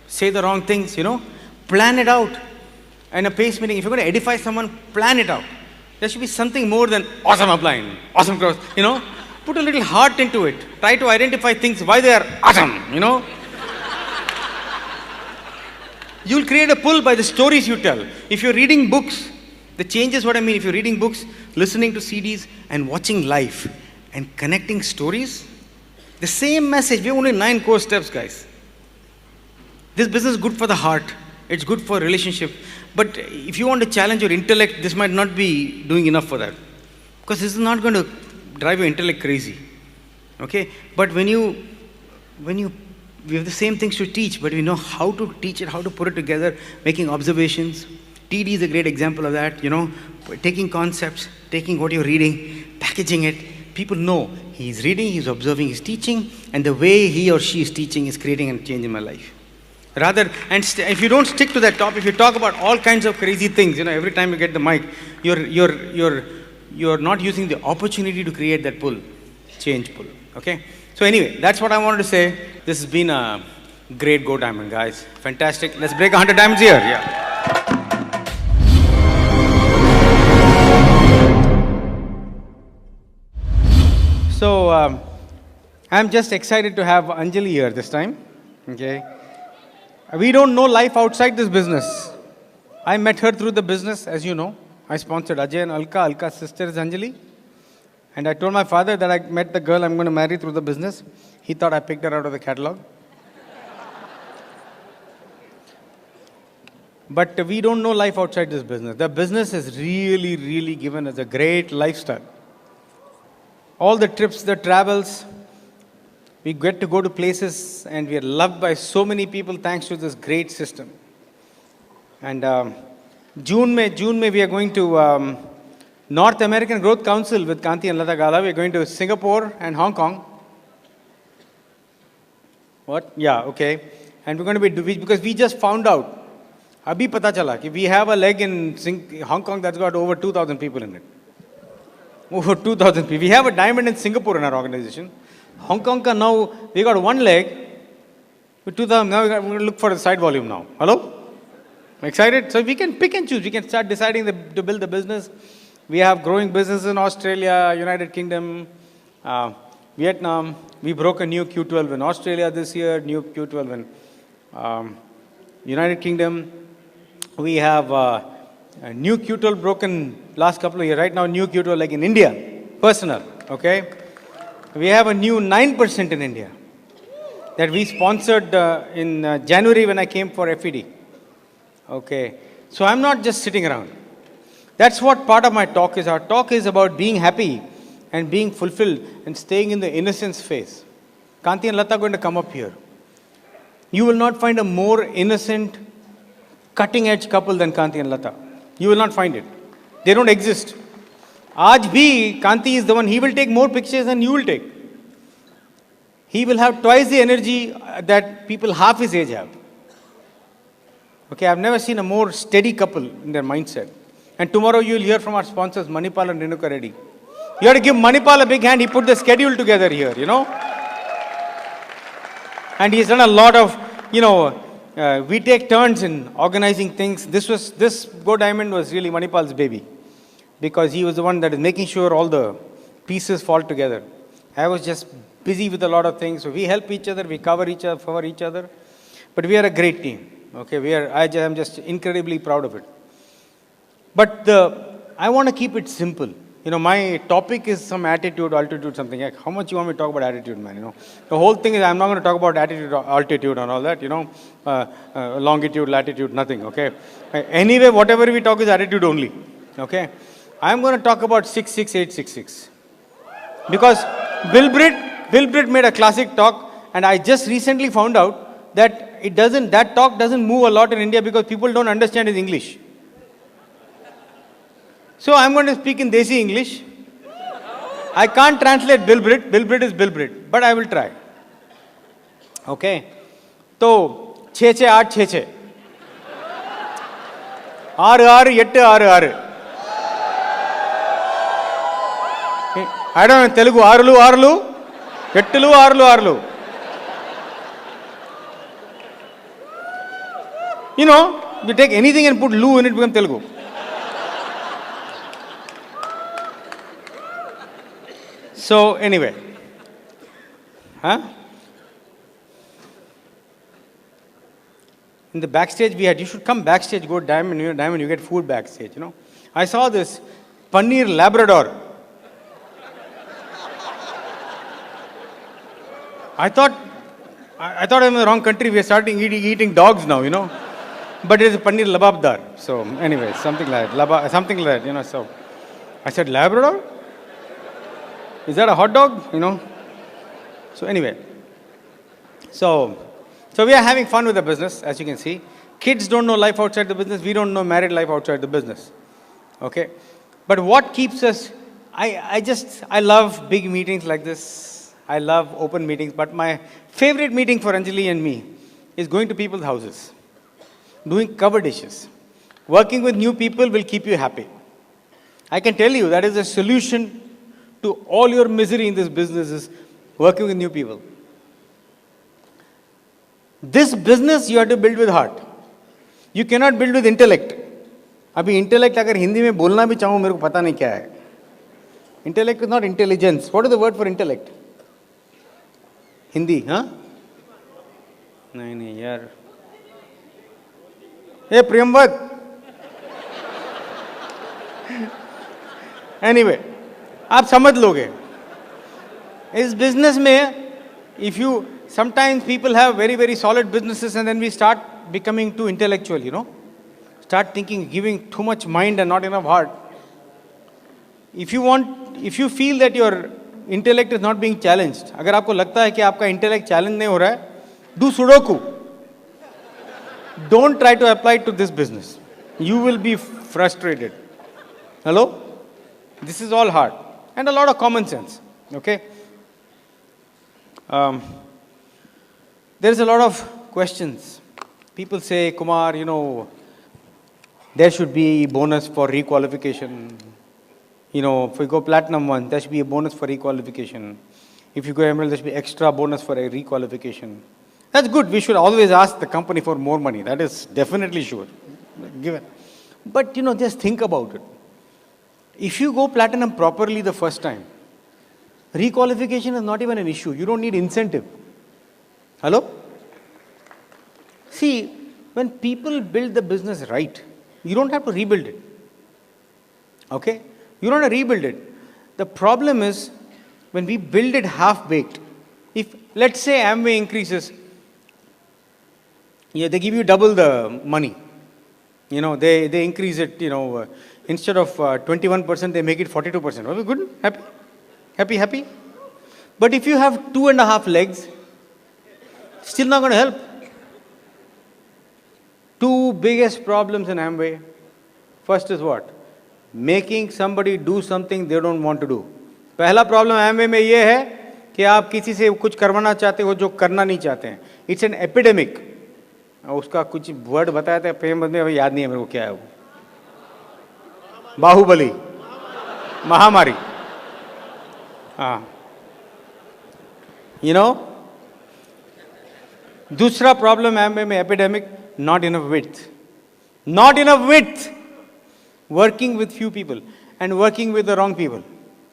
Say the wrong things, you know. Plan it out. In a PACE meeting, if you're going to edify someone, plan it out. There should be something more than awesome upline, awesome cross, you know. Put a little heart into it. Try to identify things, why they are awesome, you know. You'll create a pull by the stories you tell. If you're reading books, the changes what I mean. If you're reading books, listening to CDs, and watching live, and connecting stories, the same message. We have only 9 core steps, guys. This business is good for the heart. It's good for relationship. But if you want to challenge your intellect, this might not be doing enough for that. Because this is not going to drive your intellect crazy. Okay? But when you, we have the same things to teach, but we know how to teach it, how to put it together, making observations. TD is a great example of that, taking concepts, taking what you're reading, packaging it. People know he's reading, he's observing, he's teaching, and the way he or she is teaching is creating a change in my life. Rather, if you don't stick to that topic, if you talk about all kinds of crazy things, every time you get the mic, you're not using the opportunity to create that pull, change pull. Okay? So anyway, that's what I wanted to say. This has been a great Go Diamond, guys. Fantastic. Let's break 100 diamonds here. Yeah. So I'm just excited to have Anjali here this time. Okay. We don't know life outside this business. I met her through the business, as you know. I sponsored Ajay and Alka. Alka's sister is Anjali. And I told my father that I met the girl I'm going to marry through the business. He thought I picked her out of the catalog. But we don't know life outside this business. The business has really, really given us a great lifestyle. All the trips, the travels, we get to go to places and we are loved by so many people thanks to this great system. And June May, we are going to North American Growth Council with Kanti and Lata Gala. We are going to Singapore and Hong Kong. What? Yeah, okay. And we're going to be, because we just found out, abhi pata chala, ki we have a leg in Hong Kong that's got over 2,000 people in it. Over 2,000 people. We have a diamond in Singapore in our organization. Hong Kong now, we got one leg with 2,000. Now we're going to look for the side volume now. Hello? Excited? So we can pick and choose. We can start deciding to build the business. We have growing business in Australia, United Kingdom, Vietnam. We broke a new Q12 in Australia this year, new Q12 in United Kingdom. We have a new Q12 broken last couple of years. Right now, new Q12 like in India, personal, okay? We have a new 9% in India that we sponsored in January when I came for FED. Okay, so I'm not just sitting around. That's what part of my talk is. Our talk is about being happy and being fulfilled and staying in the innocence phase. Kanti and Lata are going to come up here. You will not find a more innocent, cutting-edge couple than Kanti and Lata. You will not find it. They don't exist. Aaj bhi, Kanti is the one, he will take more pictures than you will take. He will have twice the energy that people half his age have. Okay, I've never seen a more steady couple in their mindset. And tomorrow you will hear from our sponsors, Manipal and Renuka Reddy. You have to give Manipal a big hand. He put the schedule together here, And he's done a lot of, we take turns in organizing things. This Go Diamond was really Manipal's baby. Because he was the one that is making sure all the pieces fall together. I was just busy with a lot of things. So we help each other, we cover each other. But we are a great team. Okay, I'm just incredibly proud of it. But I want to keep it simple. My topic is some attitude, altitude, something. Like, how much you want me to talk about attitude, man? The whole thing is I'm not going to talk about attitude, altitude and all that, longitude, latitude, nothing, okay? Anyway, whatever we talk is attitude only, okay? I'm going to talk about 66866. Because Bill Britt made a classic talk, and I just recently found out that that talk doesn't move a lot in India because people don't understand his English. So I'm going to speak in Desi English. I can't translate Bill Britt. Bill Britt is Bill Britt, but I will try. Okay. So, 6 6 8 6 6. 6 6 8 6 6. I don't know Telugu. 6 6 8 6 6. You take anything and put lu in it, become Telugu. So anyway, in the backstage you should come backstage, go Diamond, you get food backstage, I saw this Paneer Labrador. I thought I'm in the wrong country. We are starting eating dogs now, but it is paneer lababdar. So anyway, something like that, something like that, you know. So I said, Labrador? Is that a hot dog? You know. So anyway, so we are having fun with the business, as you can see. Kids don't know life outside the business. We don't know married life outside the business. Okay, but what keeps us? I love big meetings like this. I love open meetings. But my favorite meeting for Anjali and me is going to people's houses, doing cover dishes. Working with new people will keep you happy. I can tell you that is a solution to all your misery in this business is working with new people. This business you have to build with heart. You cannot build with intellect. अभी intellect अगर हिंदी में बोलना भी चाहूँ मेरे को पता नहीं क्या है. Intellect is not intelligence. What is the word for intellect? Hindi, हाँ? नहीं यार. ये प्रियमवत. Anyway, आप समझ लोगे. इस business में, if you, sometimes people have very, very solid businesses and then we start becoming too intellectual, you know. Start thinking, giving too much mind and not enough heart. If you feel that your intellect is not being challenged, अगर आपको लगता है कि आपका intellect challenge नहीं हो रहा है, do Sudoku. Don't try to apply it to this business. You will be frustrated. Hello? This is all hard. And a lot of common sense. Okay? There is a lot of questions. People say, Kumar, you know, there should be bonus for requalification. You know, if you go platinum one, there should be a bonus for requalification. If you go emerald, there should be extra bonus for a requalification. That's good. We should always ask the company for more money. That is definitely sure. Given. But, you know, just think about it. If you go platinum properly the first time, requalification is not even an issue. You don't need incentive. Hello? See, when people build the business right, you don't have to rebuild it. Okay? You don't have to rebuild it. The problem is when we build it half-baked. If, let's say, Amway increases, yeah, they give you double the money. You know, they increase it, you know, instead of 21%, they make it 42%. Are we good? Happy? Happy? But if you have 2.5 legs, still not going to help. Two biggest problems in Amway. First is what? Making somebody do something they don't want to do. पहला problem Amway में ये है कि आप किसी से कुछ करवाना चाहते हो जो करना नहीं चाहते हैं. It's an epidemic. उसका कुछ वर्ड बताया था फेमस में, अभी याद नहीं है मेरे को क्या है वो. बाहुबली, महामारी. हाँ. You know? दूसरा प्रॉब्लम Amway में epidemic, not enough width. Not enough width. Working with few people and working with the wrong people.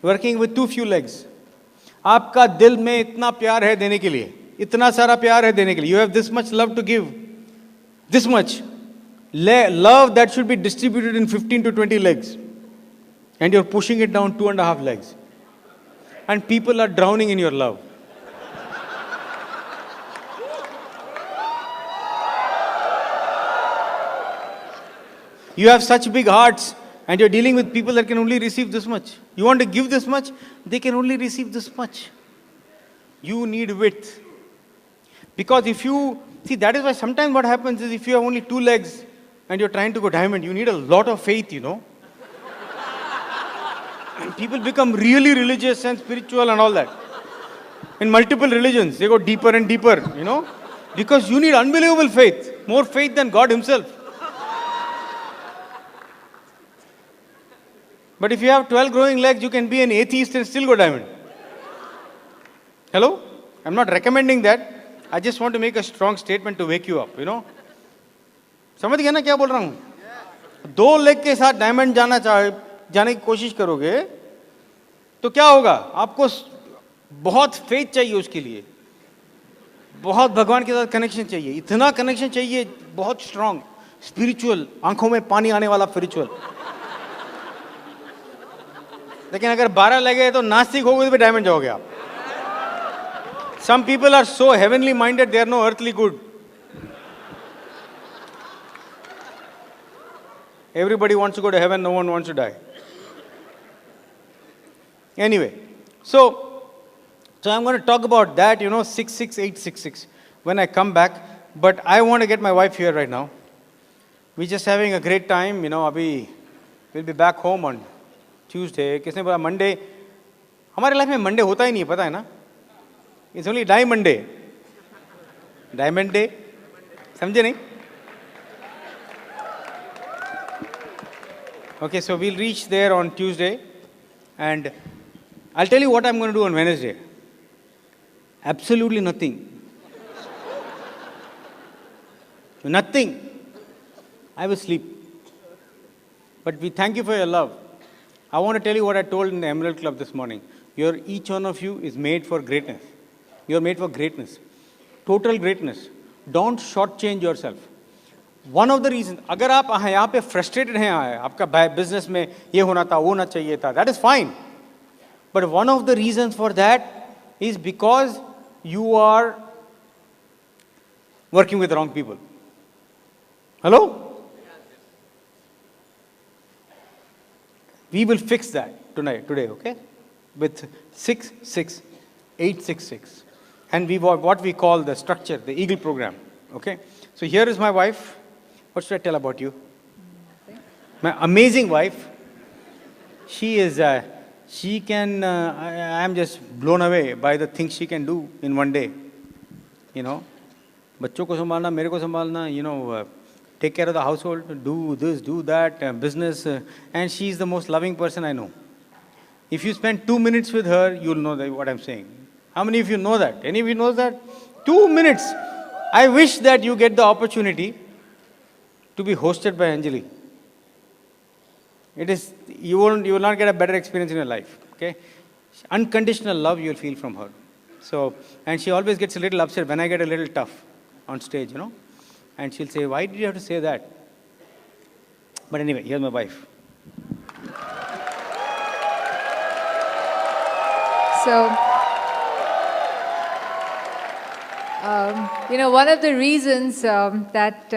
Working with too few legs. आपका दिल में इतना प्यार है देने के लिए, इतना सारा प्यार है देने के लिए. You have this much love to give. This much. Love that should be distributed in 15 to 20 legs. And you're pushing it down 2.5 legs. And people are drowning in your love. You have such big hearts and you're dealing with people that can only receive this much. You want to give this much, they can only receive this much. You need width. Because if you, see, that is why sometimes what happens is if you have only 2 legs and you're trying to go diamond, you need a lot of faith, you know. And people become really religious and spiritual and all that. In multiple religions, they go deeper and deeper, you know. Because you need unbelievable faith. More faith than God himself. But if you have 12 growing legs, you can be an atheist and still go diamond. Hello? I'm not recommending that. I just want to make a strong statement to wake you up, you know. समझ गया ना क्या बोल रहा हूँ? 2 leg के साथ diamond जाने की कोशिश करोगे, तो क्या होगा? आपको बहुत फेथ चाहिए उसके लिए. बहुत भगवान के साथ कनेक्शन चाहिए. इतना कनेक्शन चाहिए, बहुत स्ट्रांग, स्पिरिचुअल, आंखों में पानी आने वाला स्पिरिचुअल. लेकिन अगर 12 लगे तो नास्तिक हो गए तो डायमंड जाओगे आप. Some people are so heavenly minded, they are no earthly good. Everybody wants to go to heaven, no one wants to die. Anyway, so I'm going to talk about that, 66866 when I come back. But I want to get my wife here right now. We're just having a great time, abhi we'll be back home on Tuesday. किसने बोला Monday? हमारे life में Monday होता ही नहीं, पता है ना? It's only Diamond Day. Diamond Day? समझे नहीं? Okay, so we'll reach there on Tuesday, and I'll tell you what I'm going to do on Wednesday. Absolutely nothing. Nothing. I will sleep. But we thank you for your love. I want to tell you what I told in the Emerald Club this morning. Each one of you is made for greatness. You're made for greatness. Total greatness. Don't shortchange yourself. One of the reasons, अगर आप यहाँ पे frustrated हैं आपका business में ये होना था, वो होना चाहिए था, that is fine. But one of the reasons for that is because you are working with the wrong people. Hello? We will fix that today, okay? With 66866. And what we call the structure, the Eagle program, okay? So here is my wife. What should I tell about you? My amazing wife. She is, I'm just blown away by the things she can do in one day. बच्चों को संभालना, मेरे को संभालना, take care of the household, do this, do that, business, and she is the most loving person I know. If you spend 2 minutes with her, you'll know what I'm saying. How many of you know that? Any of you knows that? 2 minutes. I wish that you get the opportunity to be hosted by Anjali. You will not get a better experience in your life. Okay? Unconditional love you'll feel from her. So, and she always gets a little upset when I get a little tough on stage, And she'll say, why did you have to say that? But anyway, here's my wife.
So, one of the reasons that,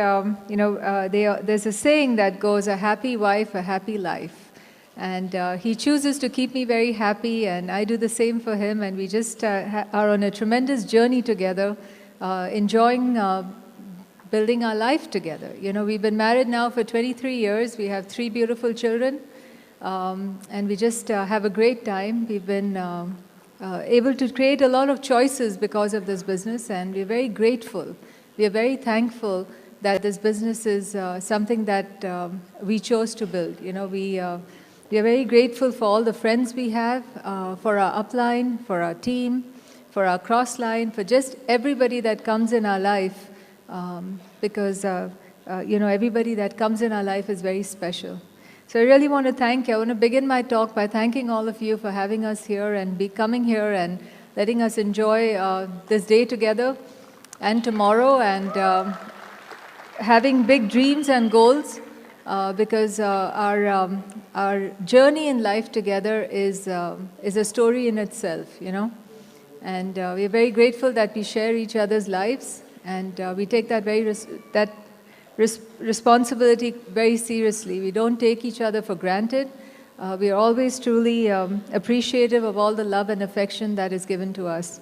there's a saying that goes, a happy wife, a happy life. And he chooses to keep me very happy, and I do the same for him. And we just are on a tremendous journey together, enjoying building our life together. We've been married now for 23 years. We have 3 beautiful children, and we just have a great time. We've been able to create a lot of choices because of this business, and we're very grateful. We are very thankful that this business is something that we chose to build. We are very grateful for all the friends we have, for our upline, for our team, for our cross-line, for just everybody that comes in our life, because everybody that comes in our life is very special. So I really want to thank you. I want to begin my talk by thanking all of you for having us here and coming here and letting us enjoy this day together and tomorrow, and having big dreams and goals, because our journey in life together is a story in itself, And we're very grateful that we share each other's lives, and we take that responsibility very seriously. We don't take each other for granted. We are always truly appreciative of all the love and affection that is given to us.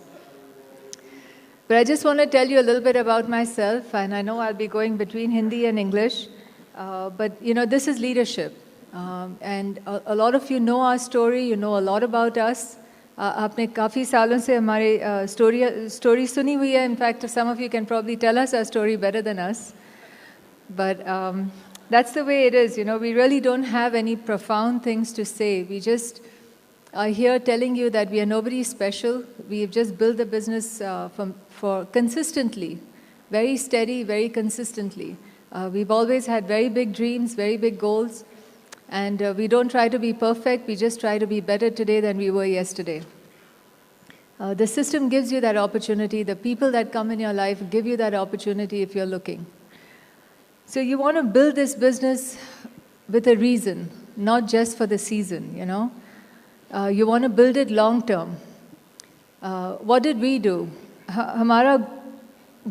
But I just want to tell you a little bit about myself, and I know I'll be going between Hindi and English, but this is leadership. And a lot of you know our story, you know a lot about us. आपने काफ़ी सालों से हमारी story सुनी हुई है. In fact, some of you can probably tell us our story better than us. But that's the way it is, We really don't have any profound things to say. We just are here telling you that we are nobody special. We've just built the business for consistently, very steady, very consistently. We've always had very big dreams, very big goals. And we don't try to be perfect. We just try to be better today than we were yesterday. The system gives you that opportunity. The people that come in your life give you that opportunity if you're looking. So you want to build this business with a reason, not just for the season, You want to build it long term. What did we do? हमारा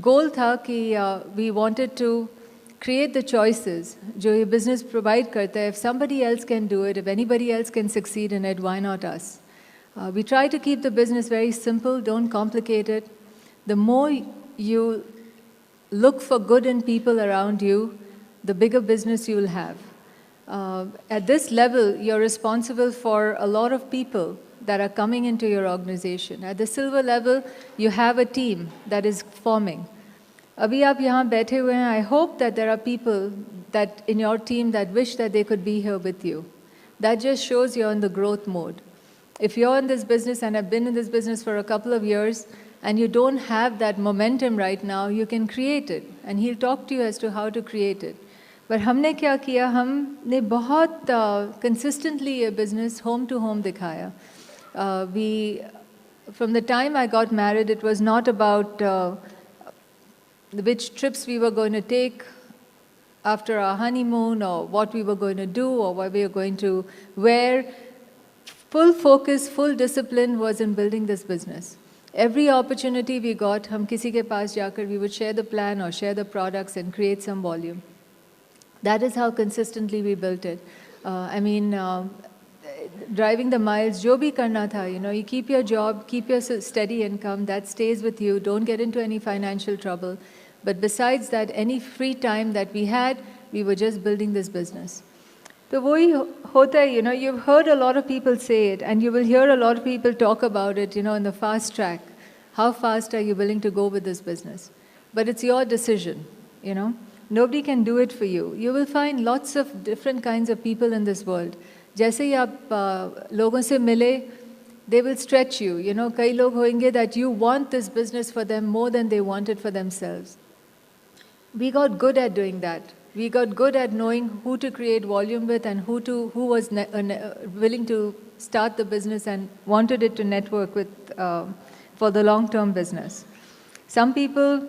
goal था कि we wanted to create the choices जो ये business provide करता है. If somebody else can do it, if anybody else can succeed in it, why not us? We try to keep the business very simple, don't complicate it. The more you look for good in people around you, the bigger business you will have. At this level, you're responsible for a lot of people that are coming into your organization. At the silver level, you have a team that is forming. Abhi aap yahan baithe hue hain. I hope that there are people that in your team that wish that they could be here with you. That just shows you're in the growth mode. If you're in this business and have been in this business for a couple of years and you don't have that momentum right now, you can create it. And he'll talk to you as to how to create it. But हमने क्या किया, हमने बहुत consistently ये business home to home दिखाया. From the time I got married, it was not about which trips we were going to take after our honeymoon or what we were going to do or what we were going to wear. Full focus, full discipline was in building this business. Every opportunity we got, हम किसी के पास जाकर we would share the plan or share the products and create some volume. That is how consistently we built it. Driving the miles, जो भी करना था, you keep your job, keep your steady income, that stays with you, don't get into any financial trouble. But besides that, any free time that we had, we were just building this business. तो वही होता है, you've heard a lot of people say it, and you will hear a lot of people talk about it, in the fast track. How fast are you willing to go with this business? But it's your decision, Nobody can do it for you. You will find lots of different kinds of people in this world. जैसे ही आप लोगों से मिले, they will stretch you. कई लोग होंगे that you want this business for them more than they want it for themselves. We got good at doing that. We got good at knowing who to create volume with and who was willing to start the business and wanted it to network with for the long-term business. Some people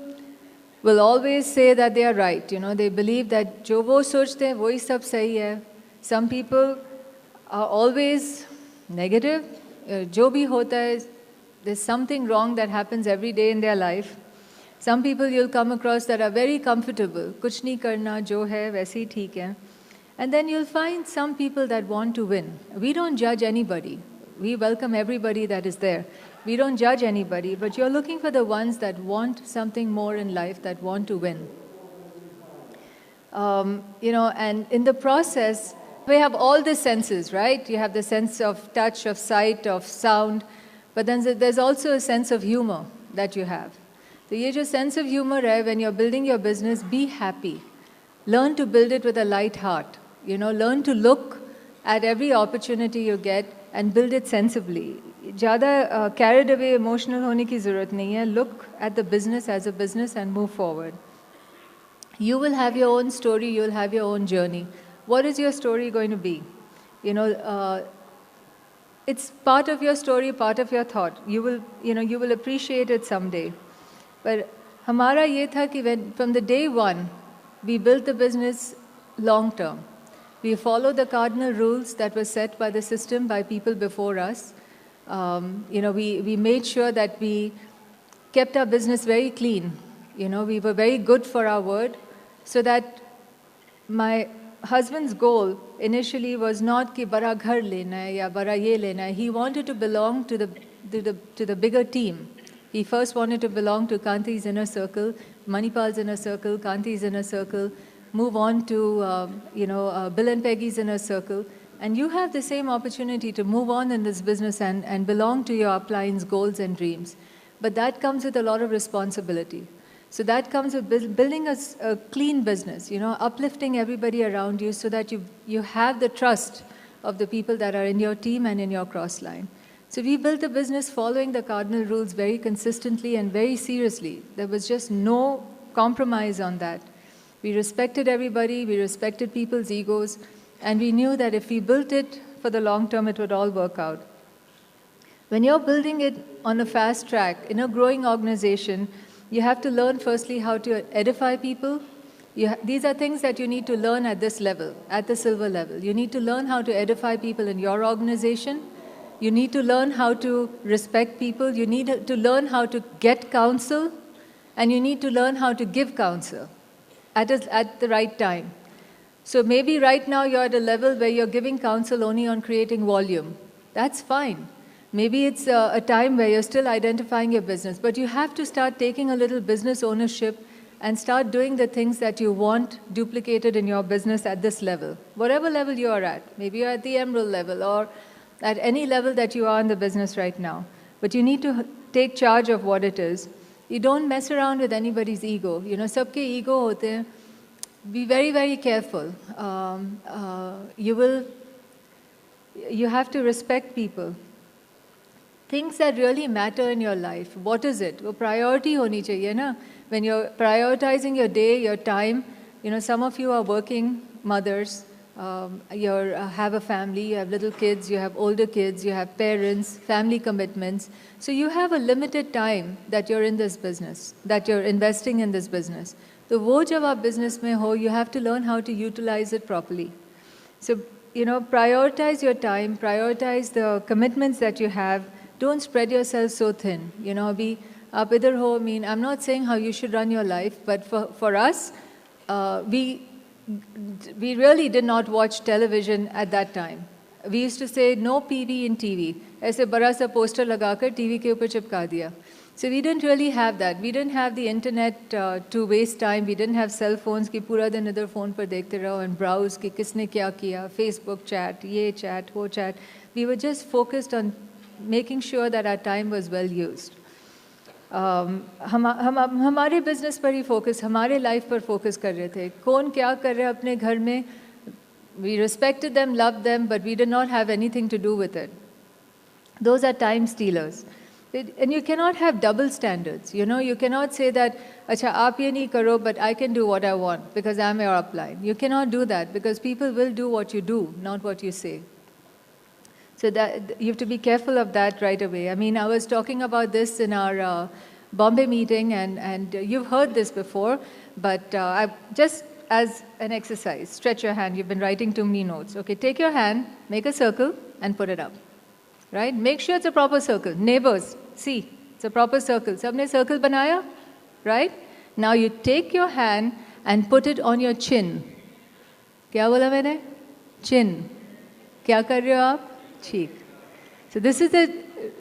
will always say that they are right. They believe that जो वो सोचते हैं वही सब सही है. Some people are always negative. जो भी होता है, there's something wrong that happens every day in their life. Some people you'll come across that are very comfortable. कुछ नहीं करना, जो है वैसे ही ठीक है. And then you'll find some people that want to win. We don't judge anybody. We welcome everybody that is there. We don't judge anybody, but you're looking for the ones that want something more in life, that want to win. And in the process, we have all the senses, right? You have the sense of touch, of sight, of sound, but then there's also a sense of humor that you have. So ये जो sense of humor है, when you're building your business, be happy. Learn to build it with a light heart. Learn to look at every opportunity you get and build it sensibly. ज़्यादा carried away emotional होने की ज़रूरत नहीं है. Look at the business as a business and move forward. You will have your own story. You will have your own journey. What is your story going to be? It's part of your story, part of your thought. You will appreciate it someday. But हमारा ये था कि from the day one, we built the business long term. We followed the cardinal rules that were set by the system, by people before us. We made sure that we kept our business very clean. We were very good for our word, so that my husband's goal initially was not कि बड़ा घर लेना है या बड़ा ये लेना है. He wanted to belong to the bigger team. He first wanted to belong to Kanti's inner circle, Manipal's inner circle, Kanti's inner circle, move on to Bill and Peggy's inner circle. And you have the same opportunity to move on in this business and belong to your upline's goals and dreams. But that comes with a lot of responsibility. So that comes with building a clean business, uplifting everybody around you so that you have the trust of the people that are in your team and in your cross line. So we built the business following the cardinal rules very consistently and very seriously. There was just no compromise on that. We respected everybody, we respected people's egos, and we knew that if we built it for the long term, it would all work out. When you're building it on a fast track, in a growing organization, you have to learn firstly how to edify people. These are things that you need to learn at this level, at the silver level. You need to learn how to edify people in your organization. You need to learn how to respect people. You need to learn how to get counsel. And you need to learn how to give counsel. at the right time. So maybe right now you're at a level where you're giving counsel only on creating volume. That's fine. Maybe it's a time where you're still identifying your business, but you have to start taking a little business ownership and start doing the things that you want duplicated in your business at this level. Whatever level you are at, maybe you're at the emerald level or at any level that you are in the business right now. But you need to take charge of what it is. You don't mess around with anybody's ego. You know, sabke ego hote hain. Be very, very careful. You have to respect people. Things that really matter in your life, what is it? वो priority होनी चाहिए ना. When you're prioritizing your day, your time, you know, some of you are working mothers, you have a family, you have little kids, you have older kids, you have parents, family commitments. So you have a limited time that you're in this business, that you're investing in this business. So wo jab aap business mein ho, you have to learn how to utilize it properly. So, you know, prioritize your time, prioritize the commitments that you have. Don't spread yourself so thin. You know, abhi aap idhar ho, I mean, I'm not saying how you should run your life, but for us, we really did not watch television at that time. We used to say no PV in TV. ऐसे बड़ा सा poster लगाकर TV के ऊपर चिपका दिया. So we didn't really have that. We didn't have the internet to waste time. We didn't have cell phones कि पूरा दिन इधर phone पर देखते रहो and browse कि किसने क्या किया, Facebook chat, ये chat, वो chat. We were just focused on making sure that our time was well used. हमारे बिजनेस पर ही फोकस, हमारे लाइफ पर फोकस कर रहे थे. कौन क्या कर रहे हैं अपने घर में, we respected them, loved them, but we did not have anything to do with it. Those are time stealers. And you cannot have double standards. You know, you cannot say that, अच्छा आप ये नहीं करो, but I can do what I want because I'm your upline. You cannot do that because people will do what you do, not what you say. So that you have to be careful of that right away. I mean, I was talking about this in our Bombay meeting, and you've heard this before, but just as an exercise, stretch your hand. You've been writing to me notes. Okay, take your hand, make a circle, and put it up. Right? Make sure it's a proper circle. Neighbors, see, it's a proper circle. Sabne circle banaya? Right? Now you take your hand and put it on your chin. Kya bola maine? Chin. Kya kar rahe ho aap? Cheek. So this is the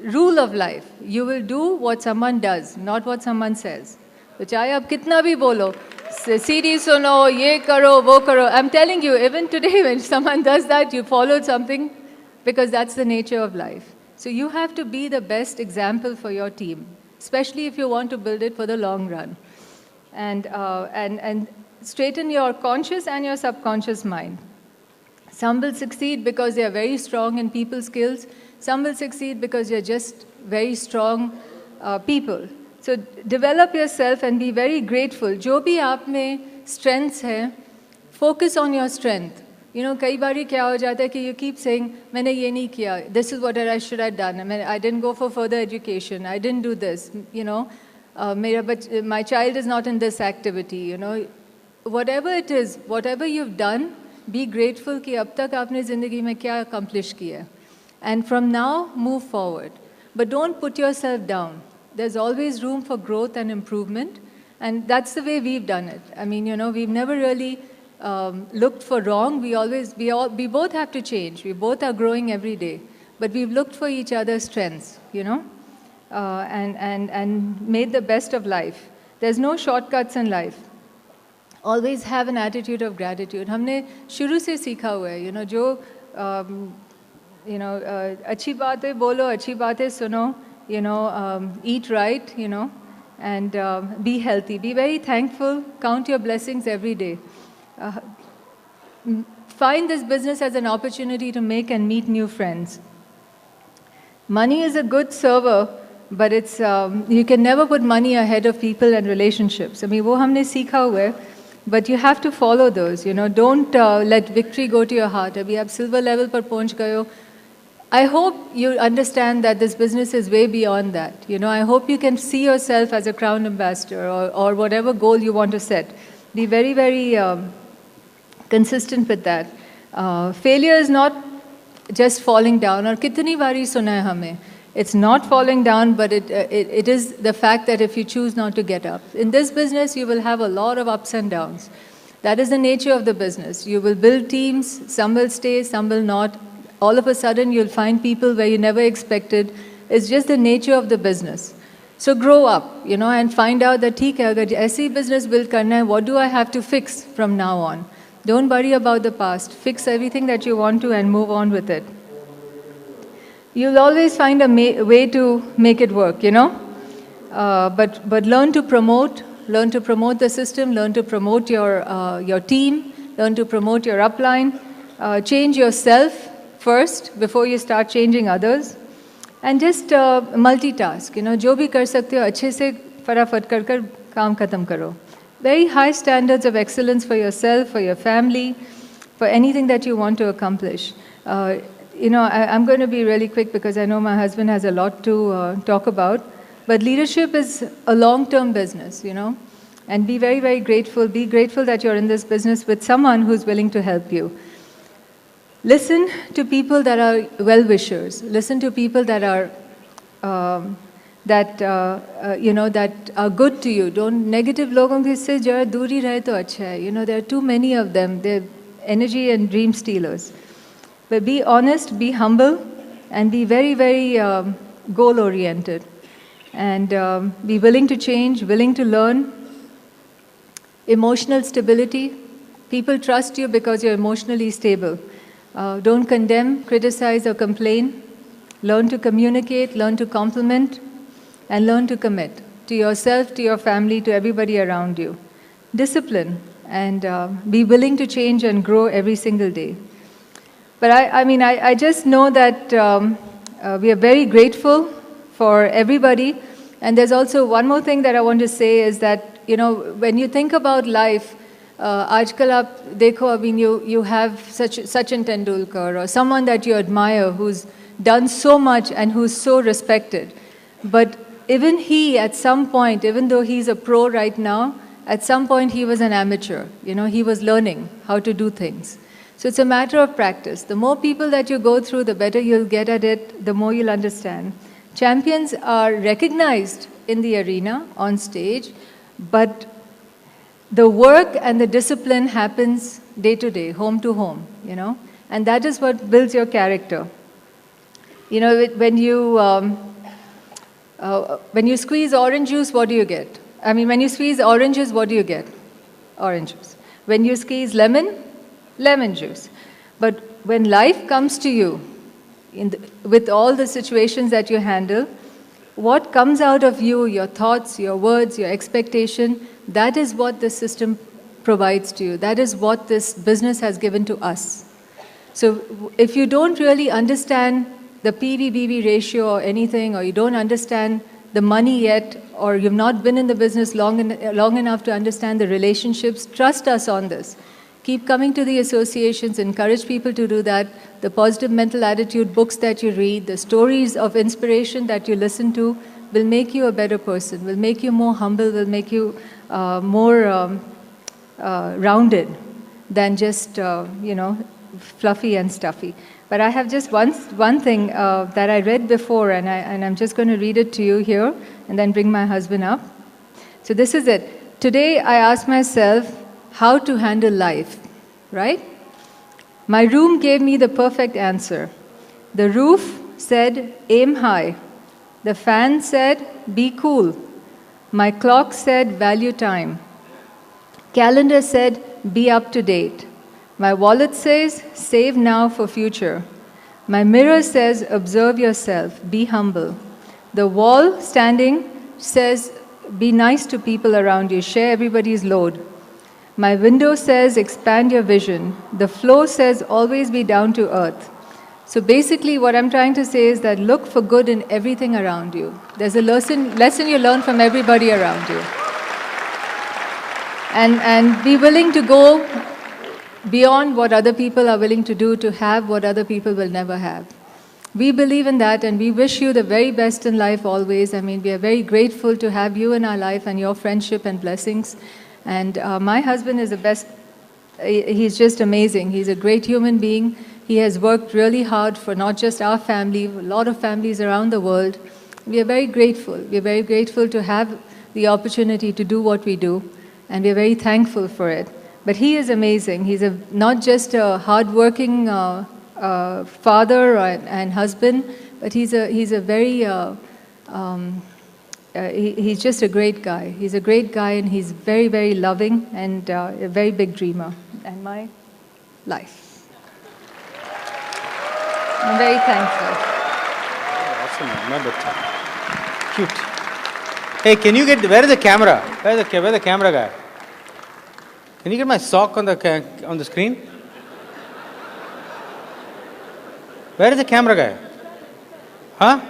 rule of life. You will do what someone does, not what someone says. So chahe aap kitna bhi bolo, CD suno, ye karo, wo karo. I'm telling you, even today when someone does that, you followed something because that's the nature of life. So you have to be the best example for your team, especially if you want to build it for the long run. And straighten your conscious and your subconscious mind. Some will succeed because they are very strong in people skills. Some will succeed because you're just very strong people. So develop yourself and be very grateful. Jo bhi aap mein strengths hai, focus on your strength. You know, kai bari kya ho jata hai ki you keep saying, maine ye nahi kiya, this is what I should have done. I mean, I didn't go for further education. I didn't do this. You know, my child is not in this activity. You know, whatever it is, whatever you've done, be grateful कि अब तक आपने ज़िंदगी में क्या accomplish किया. And from now, move forward. But don't put yourself down. There's always room for growth and improvement. And that's the way we've done it. I mean, you know, we've never really looked for wrong. We both have to change. We both are growing every day. But we've looked for each other's strengths, you know, and made the best of life. There's no shortcuts in life. Always have an attitude of gratitude. हमने शुरू से सीखा हुआ है, you know, जो you know अच्छी बातें बोलो, अच्छी बातें सुनो, you know, eat right, you know, and be healthy. Be very thankful. Count your blessings every day. Find this business as an opportunity to make and meet new friends. Money is a good server, but it's you can never put money ahead of people and relationships. I mean, वो हमने सीखा हुआ है. But you have to follow those, you know. Don't let victory go to your heart. Abhi aap silver level par pahunch gaye ho. I hope you understand that this business is way beyond that. You know, I hope you can see yourself as a crown ambassador or whatever goal you want to set. Be very, very consistent with that. Failure is not just falling down. Or kitni bari suna hai hame. It's not falling down, but it is the fact that if you choose not to get up. In this business, you will have a lot of ups and downs. That is the nature of the business. You will build teams, some will stay, some will not. All of a sudden, you'll find people where you never expected. It's just the nature of the business. So grow up, and find out that, ठीक है, अगर ऐसी business build करना है, what do I have to fix from now on? Don't worry about the past. Fix everything that you want to and move on with it. You'll always find a way to make it work, But learn to promote the system, learn to promote your team, learn to promote your upline. Change yourself first before you start changing others. And just multitask, जो भी कर सकते हो अच्छे से फटाफट कर काम खत्म करो. Very high standards of excellence for yourself, for your family, for anything that you want to accomplish. I'm going to be really quick because I know my husband has a lot to talk about. But leadership is a long-term business, And be very, very grateful. Be grateful that you're in this business with someone who's willing to help you. Listen to people that are well-wishers. Listen to people that are, that are good to you. Don't negative लोगों से जरा दूरी रहे तो अच्छा है. There are too many of them. They're energy and dream stealers. But be honest, be humble, and be very, very goal-oriented. And be willing to change, willing to learn. Emotional stability. People trust you because you're emotionally stable. Don't condemn, criticize, or complain. Learn to communicate, learn to compliment, and learn to commit to yourself, to your family, to everybody around you. Discipline, and be willing to change and grow every single day. But I just know that we are very grateful for everybody. And there's also one more thing that I want to say is that, when you think about life, आजकल आप देखो, you have Sachin Tendulkar or someone that you admire who's done so much and who's so respected. But even he, at some point, even though he's a pro right now, at some point he was an amateur. He was learning how to do things. So it's a matter of practice. The more people that you go through, the better you'll get at it, the more you'll understand. Champions are recognized in the arena, on stage, but the work and the discipline happens day to day, home to home, and that is what builds your character. When you squeeze orange juice, what do you get? When you squeeze oranges, what do you get? Orange juice. When you squeeze lemon juice. But when life comes to you, with all the situations that you handle, what comes out of you, your thoughts, your words, your expectation, that is what the system provides to you. That is what this business has given to us. So if you don't really understand the PV-BV ratio or anything, or you don't understand the money yet, or you've not been in the business long enough to understand the relationships, trust us on this. Keep coming to the associations, encourage people to do that. The positive mental attitude books that you read, the stories of inspiration that you listen to will make you a better person, will make you more humble, will make you more rounded than just, fluffy and stuffy. But I have just one thing that I read before, and I'm just going to read it to you here, and then bring my husband up. So this is it. Today I asked myself how to handle life, right? My room gave me the perfect answer. The roof said, aim high. The fan said, be cool. My clock said, value time. Calendar said, be up to date. My wallet says, save now for future. My mirror says, observe yourself, be humble. The wall standing says, be nice to people around you, share everybody's load. My window says, expand your vision. The flow says, always be down to earth. So basically what I'm trying to say is that look for good in everything around you. There's a lesson you learn from everybody around you. And be willing to go beyond what other people are willing to do to have what other people will never have. We believe in that, and we wish you the very best in life always. We are very grateful to have you in our life and your friendship and blessings. And my husband is the best. He's just amazing. He's a great human being. He has worked really hard for not just our family, a lot of families around the world. We are very grateful. We are very grateful to have the opportunity to do what we do, and we are very thankful for it. But he is amazing. He's not just a hardworking father and husband, but he's a very he's just a great guy. He's a great guy, and he's very, very loving and a very big dreamer. And my life. I'm very thankful.
Awesome, man. My bad. Cute. Hey, can you get, where is the camera? Where is the camera guy? Can you get my sock on the screen? Where is the camera guy? Huh?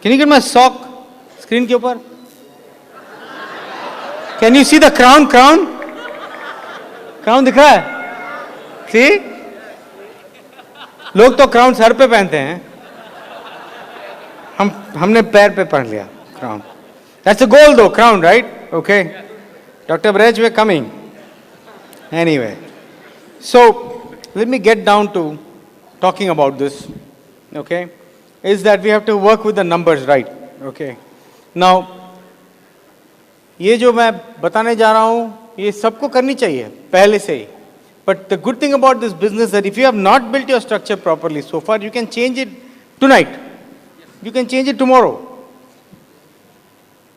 Can you get my sock screen के ऊपर? Can you see the crown? Crown दिख रहा है? See? लोग तो crown sir पे पहनते हैं. हमने पैर पे पहन लिया crown. That's a goal though, crown, right? Okay. Dr. Braj, we're coming. Anyway, so let me get down to talking about this. Okay, is that we have to work with the numbers, right? Okay. Now, ये जो मैं बताने जा रहा हूँ, ये सबको करनी चाहिए पहले से ही. But the good thing about this business that if you have not built your structure properly so far, you can change it tonight. You can change it tomorrow.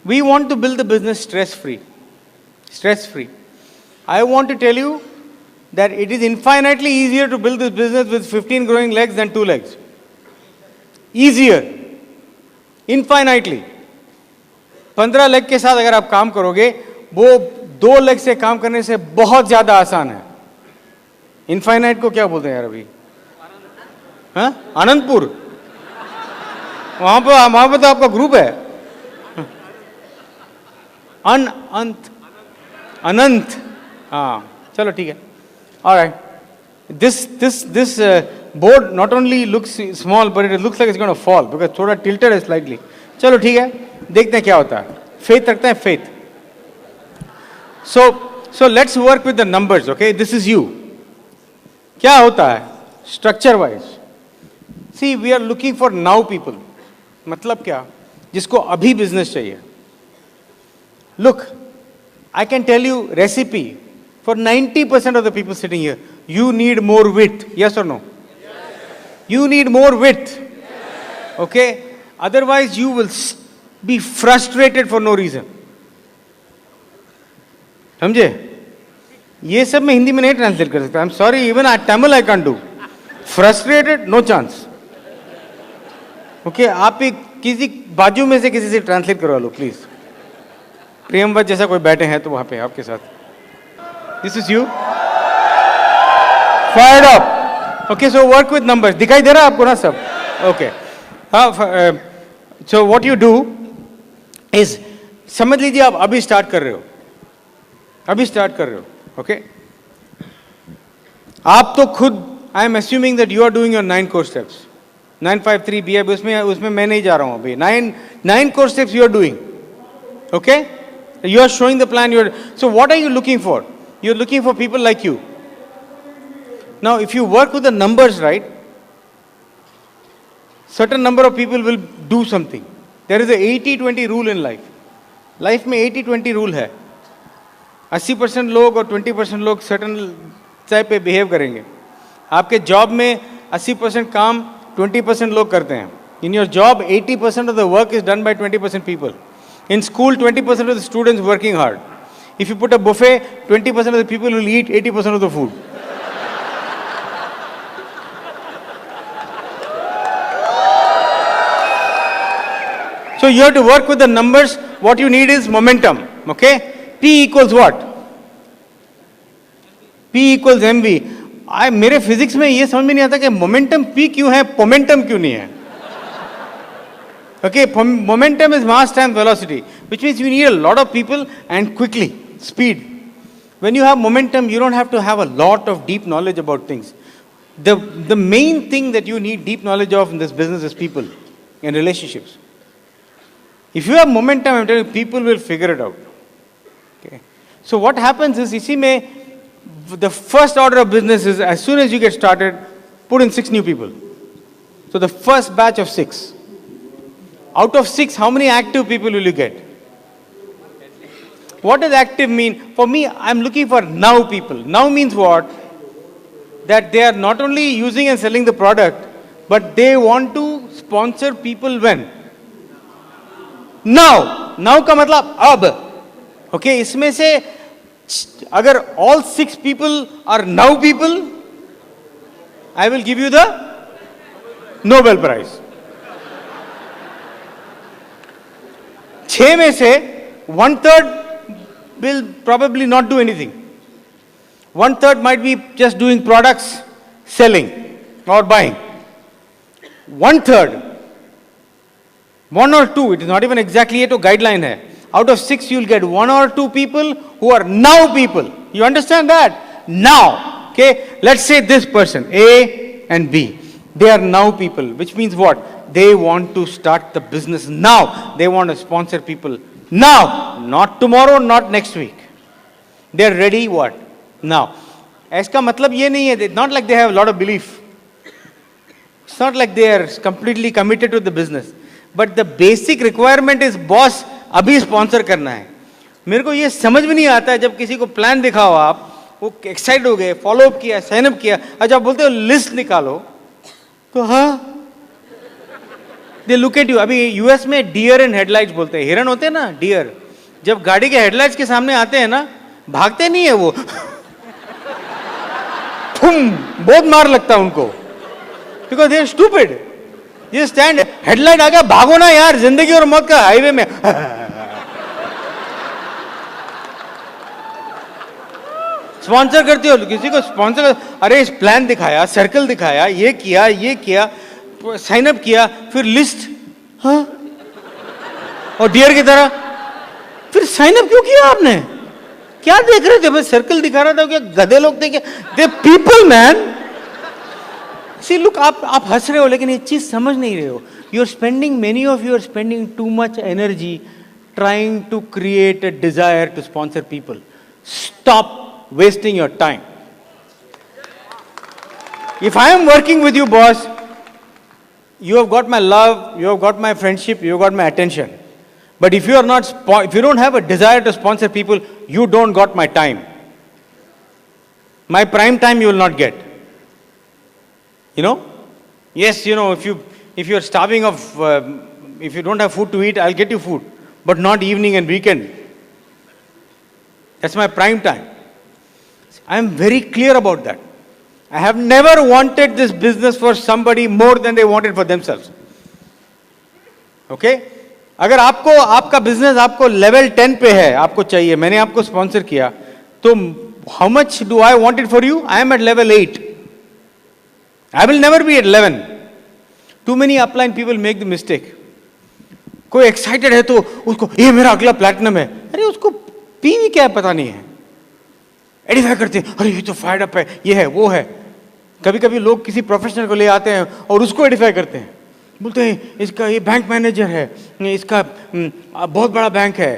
We want to build the business stress-free. Stress-free. I want to tell you that it is infinitely easier to build this business with 15 growing legs than 2 legs. Easier. Infinitely. 15 leg के साथ अगर आप काम करोगे, वो 2 leg से काम करने से बहुत ज्यादा आसान है. इनफाइनाइट को क्या बोलते हैं यार अभी? हाँ? आनंदपुर. वहां पर तो आपका ग्रुप है. अनंत. हाँ, चलो ठीक है. All right. This board not only looks small, but it looks like it's going to fall because थोड़ा tilted है slightly. चलो ठीक है, देखते हैं क्या होता है. Faith रखते हैं, faith. So let's work with the numbers, okay? This is you. क्या होता है? Structure wise. See, we are looking for now people. मतलब क्या? जिसको अभी business चाहिए. Look, I can tell you recipe for 90% of the people sitting here. You need more width. Yes or no? Yes. You need more width. Yes. Okay? Otherwise, you will be frustrated for no reason. समझे? ये सब मैं हिंदी में नहीं translate कर सकता. I'm sorry, even Tamil I can't do. Frustrated, no chance. Okay? आप किसी बाजू में से किसी से ट्रांसलेट करवा लो, प्लीज. प्रियमवत जैसा कोई बैठे हैं तो वहां पे आपके साथ. This is you. Fired up. Okay, so work with numbers. दिखाई दे रहा है आपको ना सब? Okay. So what you do is, समझ लीजिए आप अभी स्टार्ट कर रहे हो. Okay? आप तो खुद, I am assuming that you are doing your 9 core steps. 953 BI, उसमें मैं नहीं जा रहा हूँ अभी. 9 core steps you are doing. Okay? You are showing the plan. So what are you looking for? You're looking for people like you. Now, if you work with the numbers right, certain number of people will do something. There is a 80-20 rule in life. Life में 80-20 rule है. 80% लोग और 20% लोग certain type पे behave करेंगे. आपके job में 80% काम 20% लोग करते हैं. In your job, 80% of the work is done by 20% people. In school, 20% of the students working hard. If you put a buffet, 20% of the people will eat 80% of the food. So you have to work with the numbers. What you need is momentum. Okay? P equals what? P equals MV. मेरे physics में ये समझ में नहीं आता कि momentum P क्यों है, मोमेंटम क्यों नहीं है. Okay, momentum is mass times velocity, which means you need a lot of people and quickly, speed. When you have momentum, you don't have to have a lot of deep knowledge about things. The main thing that you need deep knowledge of in this business is people and relationships. If you have momentum, I'm telling you, people will figure it out. Okay. So what happens is, इसी में the first order of business is as soon as you get started, put in 6 new people. So the first batch of 6. Out of 6, how many active people will you get? What does active mean? For me, I'm looking for now people. Now means what? That they are not only using and selling the product, but they want to sponsor people when? Now. Now का मतलब अब. Okay, इसमें से अगर all 6 people are now people, I will give you the Nobel Prize. 6 में से 1/3 will probably not do anything. 1/3 might be just doing products, selling or buying. 1/3, 1 or 2, it is not even exactly a guideline hai. Out of 6, you'll get 1 or 2 people who are now people. You understand that? Now. Okay? Let's say this person, A and B. They are now people, which means what? They want to start the business now. They want to sponsor people now. Not tomorrow, not next week. They are ready what? Now. इसका मतलब ये नहीं है, not like they have a lot of belief. It's not like they are completely committed to the business. But the basic requirement is boss, अभी sponsor करना है. मेरे को ये समझ में नहीं आता है जब किसी को प्लान दिखाओ आप, वो एक्साइट हो गए, फॉलो अप किया, साइन अप किया, अच्छा आप बोलते हो लिस्ट निकालो, तो हाँ, दे लुक एट यू. अभी यूएस में डियर एंड हेडलाइट्स बोलते हैं, हिरन होते हैं ना, डियर. जब गाड़ी के हेडलाइट्स के सामने आते हैं ना, भागते नहीं है वो, बहुत मार लगता है उनको, बिकॉज दे आर स्टूपिड. ये स्टैंड, हेडलाइट आ गया, भागो ना यार, जिंदगी और मौत का हाईवे में. स्पॉन्सर करते हो किसी को, स्पॉन्सर, अरे इस प्लान दिखाया, सर्कल दिखाया, ये किया, साइन अप किया, फिर लिस्ट, हाँ, और डियर की तरह, फिर साइन अप क्यों किया आपने? क्या देख रहे थे? बस सर्कल दिखा रहा था, क्या गधे लोग थे क्या? The people man. See look, आप हंस रहे हो लेकिन ये चीज समझ नहीं रहे हो. You are spending, many of you are spending too much energy trying to create a desire to sponsor people. Stop wasting your time. If I am working with you, boss, you have got my love, you have got my friendship, you have got my attention. But if you are not, if you don't have a desire to sponsor people, you don't got my time. My prime time you will not get. You know? Yes, you know, if you are starving of, if you don't have food to eat, I'll get you food, but not evening and weekend. That's my prime time. I am very clear about that. I have never wanted this business for somebody more than they wanted for themselves. Okay? अगर आपको आपका business आपको level 10 पे है, आपको चाहिए, मैंने आपको स्पॉन्सर किया, तो how much do I want it for you? I am at level 8. I will never be at 11. Too many upline people make the mistake. कोई एक्साइटेड है तो उसको ये मेरा अगला प्लैटिनम है. अरे उसको पीवी क्या है पता नहीं है. एडिफाई करते हैं, अरे ये तो फायर्ड अप है, ये है वो है. कभी कभी लोग किसी प्रोफेशनल को ले आते हैं और उसको एडिफाई करते हैं, बोलते हैं इसका ये बैंक मैनेजर है, इसका बहुत बड़ा बैंक है,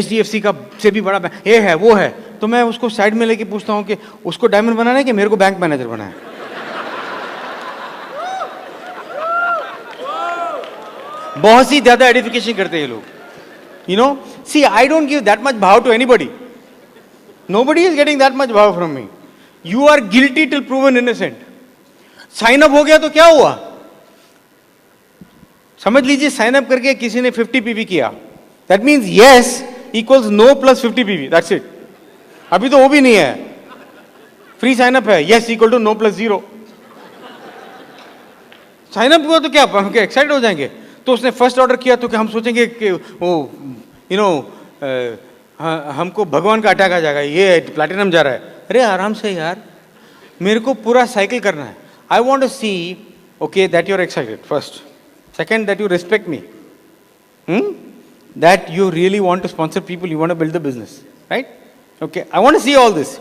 HDFC का से भी बड़ा बैंक, ये है वो है. तो मैं उसको साइड में लेके पूछता हूँ कि उसको डायमंड बनाना है कि मेरे को बैंक मैनेजर बनाना है. बहुत सी ज्यादा एडिफिकेशन करते हैं ये लोग. You know, see I don't give that much भाव to anybody. Nobody is getting that much भाव from me. You are guilty till proven innocent. Sign up हो गया तो क्या हुआ? समझ लीजिए साइन अप करके किसी ने 50 पीवी किया. That means yes equals no plus 50 PV. That's it. अभी तो वो भी नहीं है. फ्री साइन अप है. Yes equal to no plus 0. Sign up हुआ तो क्या हम क्या एक्साइटेड हो जाएंगे? तो उसने फर्स्ट ऑर्डर किया तो क्या हम सोचेंगे कि वो यू नो हमको भगवान का अटैक आ जाएगा, ये प्लैटिनम जा रहा है. अरे आराम से यार, मेरे को पूरा साइकिल करना है. I want to see, okay, that you are excited first. Second, that you respect me, that you really want to sponsor people, you want to build the business, right? Okay, I want to see all this.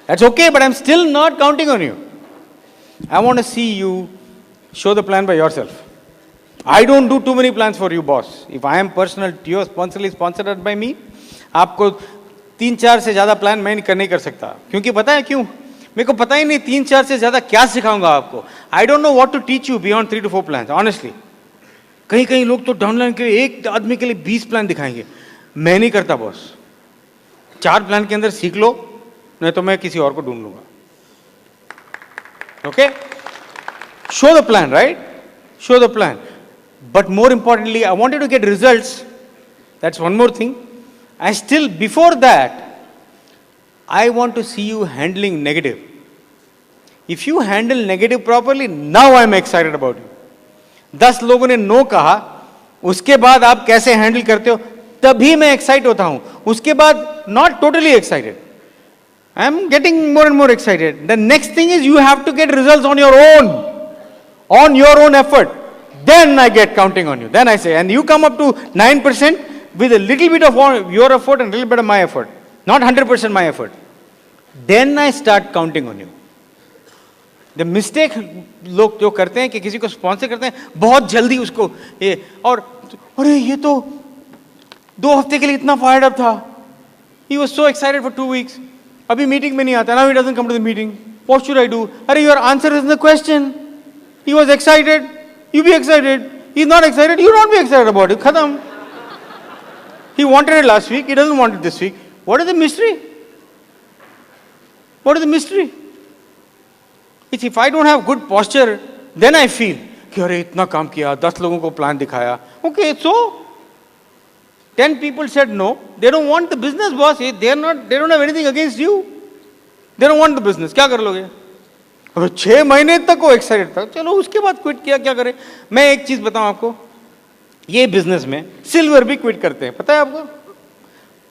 That's okay, but I am still not counting on you. I want to see you show the plan by yourself. I don't do too many plans for you, boss. If I am personal, you are sponsored by me. आपको 3-4 से ज्यादा plan मैं नहीं कर सकता, क्योंकि पता है क्यों? मेरे को पता ही नहीं 3-4 से ज्यादा क्या सिखाऊंगा आपको. I don't know what to teach you beyond 3 to 4 plan, honestly. कहीं कहीं लोग तो डाउनलाइन के लिए एक आदमी के लिए 20 प्लान दिखाएंगे. मैं नहीं करता बॉस. 4 प्लान के अंदर सीख लो, नहीं तो मैं किसी और को ढूंढ लूंगा. Okay, show the plan, right? Show the plan. But more importantly, I wanted to get results. That's one more thing. And still, before that, I want to see you handling negative. If you handle negative properly, now I'm excited about you. 10 लोगों ने no कहा, उसके बाद आप कैसे handle करते हो, तभी मैं एक्साइट होता हूं. उसके बाद not totally excited. I'm getting more and more excited. The next thing is you have to get results on your own effort. Then I get counting on you. Then I say, and you come up to 9% with a little bit of your effort and a little bit of my effort. Not 100% my effort. Then I start counting on you. The mistake लोग जो करते हैं कि किसी को sponsor करते हैं, बहुत जल्दी उसको ये, और अरे ये तो 2 हफ्ते के लिए इतना फायर्ड अप था. He was so excited for 2 weeks. अभी मीटिंग में नहीं आता. Now he doesn't come to the meeting. What should I do? अरे your answer is in the question. He was excited. You be excited. He's not excited. You don't be excited about it. Khatam. He wanted it last week. He doesn't want it this week. What is the mystery? What is the mystery? It's if I don't have good posture, then I feel कि अरे इतना काम किया, 10 लोगों को plan दिखाया. Okay, so 10 people said no. They don't want the business, boss. They don't have anything against you. They don't want the business. क्या कर लोगे? 6 महीने तक वो एक्साइटेड था. चलो उसके बाद क्विट किया, क्या करे? मैं एक चीज बताऊं आपको, ये बिजनेस में सिल्वर भी क्विट करते हैं, पता है आपको?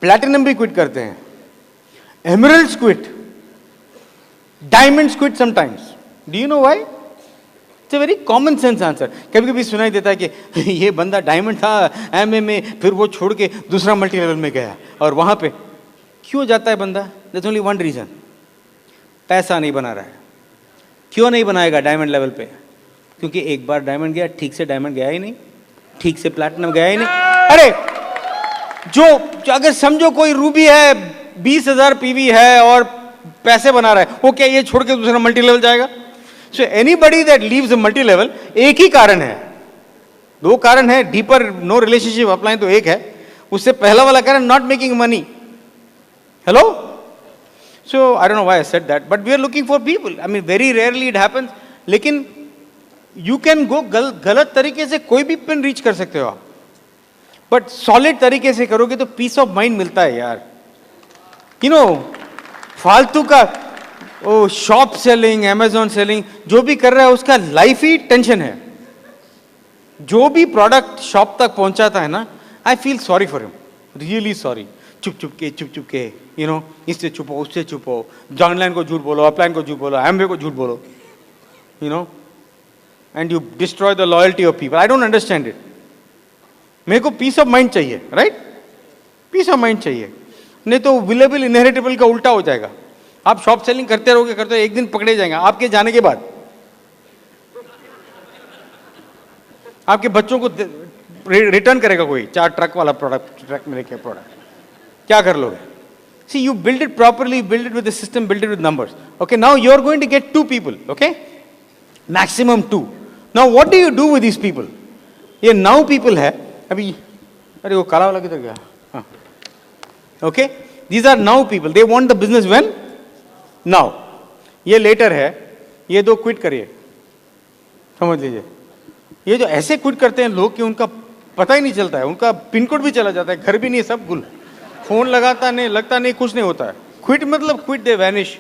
प्लैटिनम भी क्विट करते हैं, emeralds quit, diamonds quit sometimes. Do you know why? It's a very common sense answer. कभी कभी सुनाई देता है कि ये बंदा डायमंड था एमए में, फिर वो छोड़ के दूसरा मल्टी लेवल में गया, और वहां पे क्यों जाता है बंदा? दैट्स ओनली वन रीजन, पैसा नहीं बना रहा है. क्यों नहीं बनाएगा डायमंड लेवल पे? क्योंकि एक बार डायमंड गया, ठीक से डायमंड गया ही नहीं, ठीक से प्लैटिनम गया ही नहीं. अरे जो अगर समझो कोई रूबी है, 20,000 पीवी है और पैसे बना रहा है, वो क्या ये छोड़ के दूसरा मल्टी लेवल जाएगा? So anybody that leaves a multi level, एक ही कारण है, 2 कारण है. डीपर नो रिलेशनशिप अप्लाई तो एक है, उससे पहला वाला कारण not making money. Hello? So I don't know why I said that, but we are looking for people. I mean, very rarely it happens. लेकिन you can go गलत तरीके से कोई भी पिन रीच कर सकते हो आप, बट सॉलिड तरीके से करोगे तो पीस ऑफ माइंड मिलता है यार. You know, फालतू का ओ शॉप सेलिंग, अमेजॉन सेलिंग, जो भी कर रहा है उसका लाइफ ही टेंशन है. जो भी प्रोडक्ट शॉप तक पहुंचाता है ना, I feel sorry for him, really sorry. चुप चुप के यू नो, इससे छुपो, उससे छुपो, डाउनलाइन को झूठ बोलो, अपलाइन को झूठ बोलो, एमवे को झूठ बोलो, you know, and you destroy the loyalty of people. I don't understand it. मेरे को पीस ऑफ माइंड चाहिए, राइट? पीस ऑफ माइंड चाहिए, नहीं तो विलेबल इनहेरिटेबल का उल्टा हो जाएगा. आप शॉप सेलिंग करते रहोगे, एक दिन पकड़े जाएंगे. आपके जाने के बाद आपके बच्चों को रिटर्न करेगा कोई, 4 ट्रक वाला प्रोडक्ट, ट्रक में लेके प्रोडक्ट, क्या कर लोगे? See, you build it properly, build it with the system, build it with numbers. Okay, now you're going to get 2 people, okay? Maximum 2. Now what do you do with these people? ये now people है, अभी, अरे वो काला वाला किधर गया? हाँ. Okay? These are now people. They want the business when? Now. ये later है, ये 2 quit करिए. समझ लीजिए. ये जो ऐसे क्विट करते हैं लोग कि उनका पता ही नहीं चलता है, उनका पिन कोड भी चला जाता है, घर भी नहीं, सब गुल, फोन लगाता नहीं, लगता नहीं, कुछ नहीं होता है. क्विट मतलब क्विट, दे वैनिश.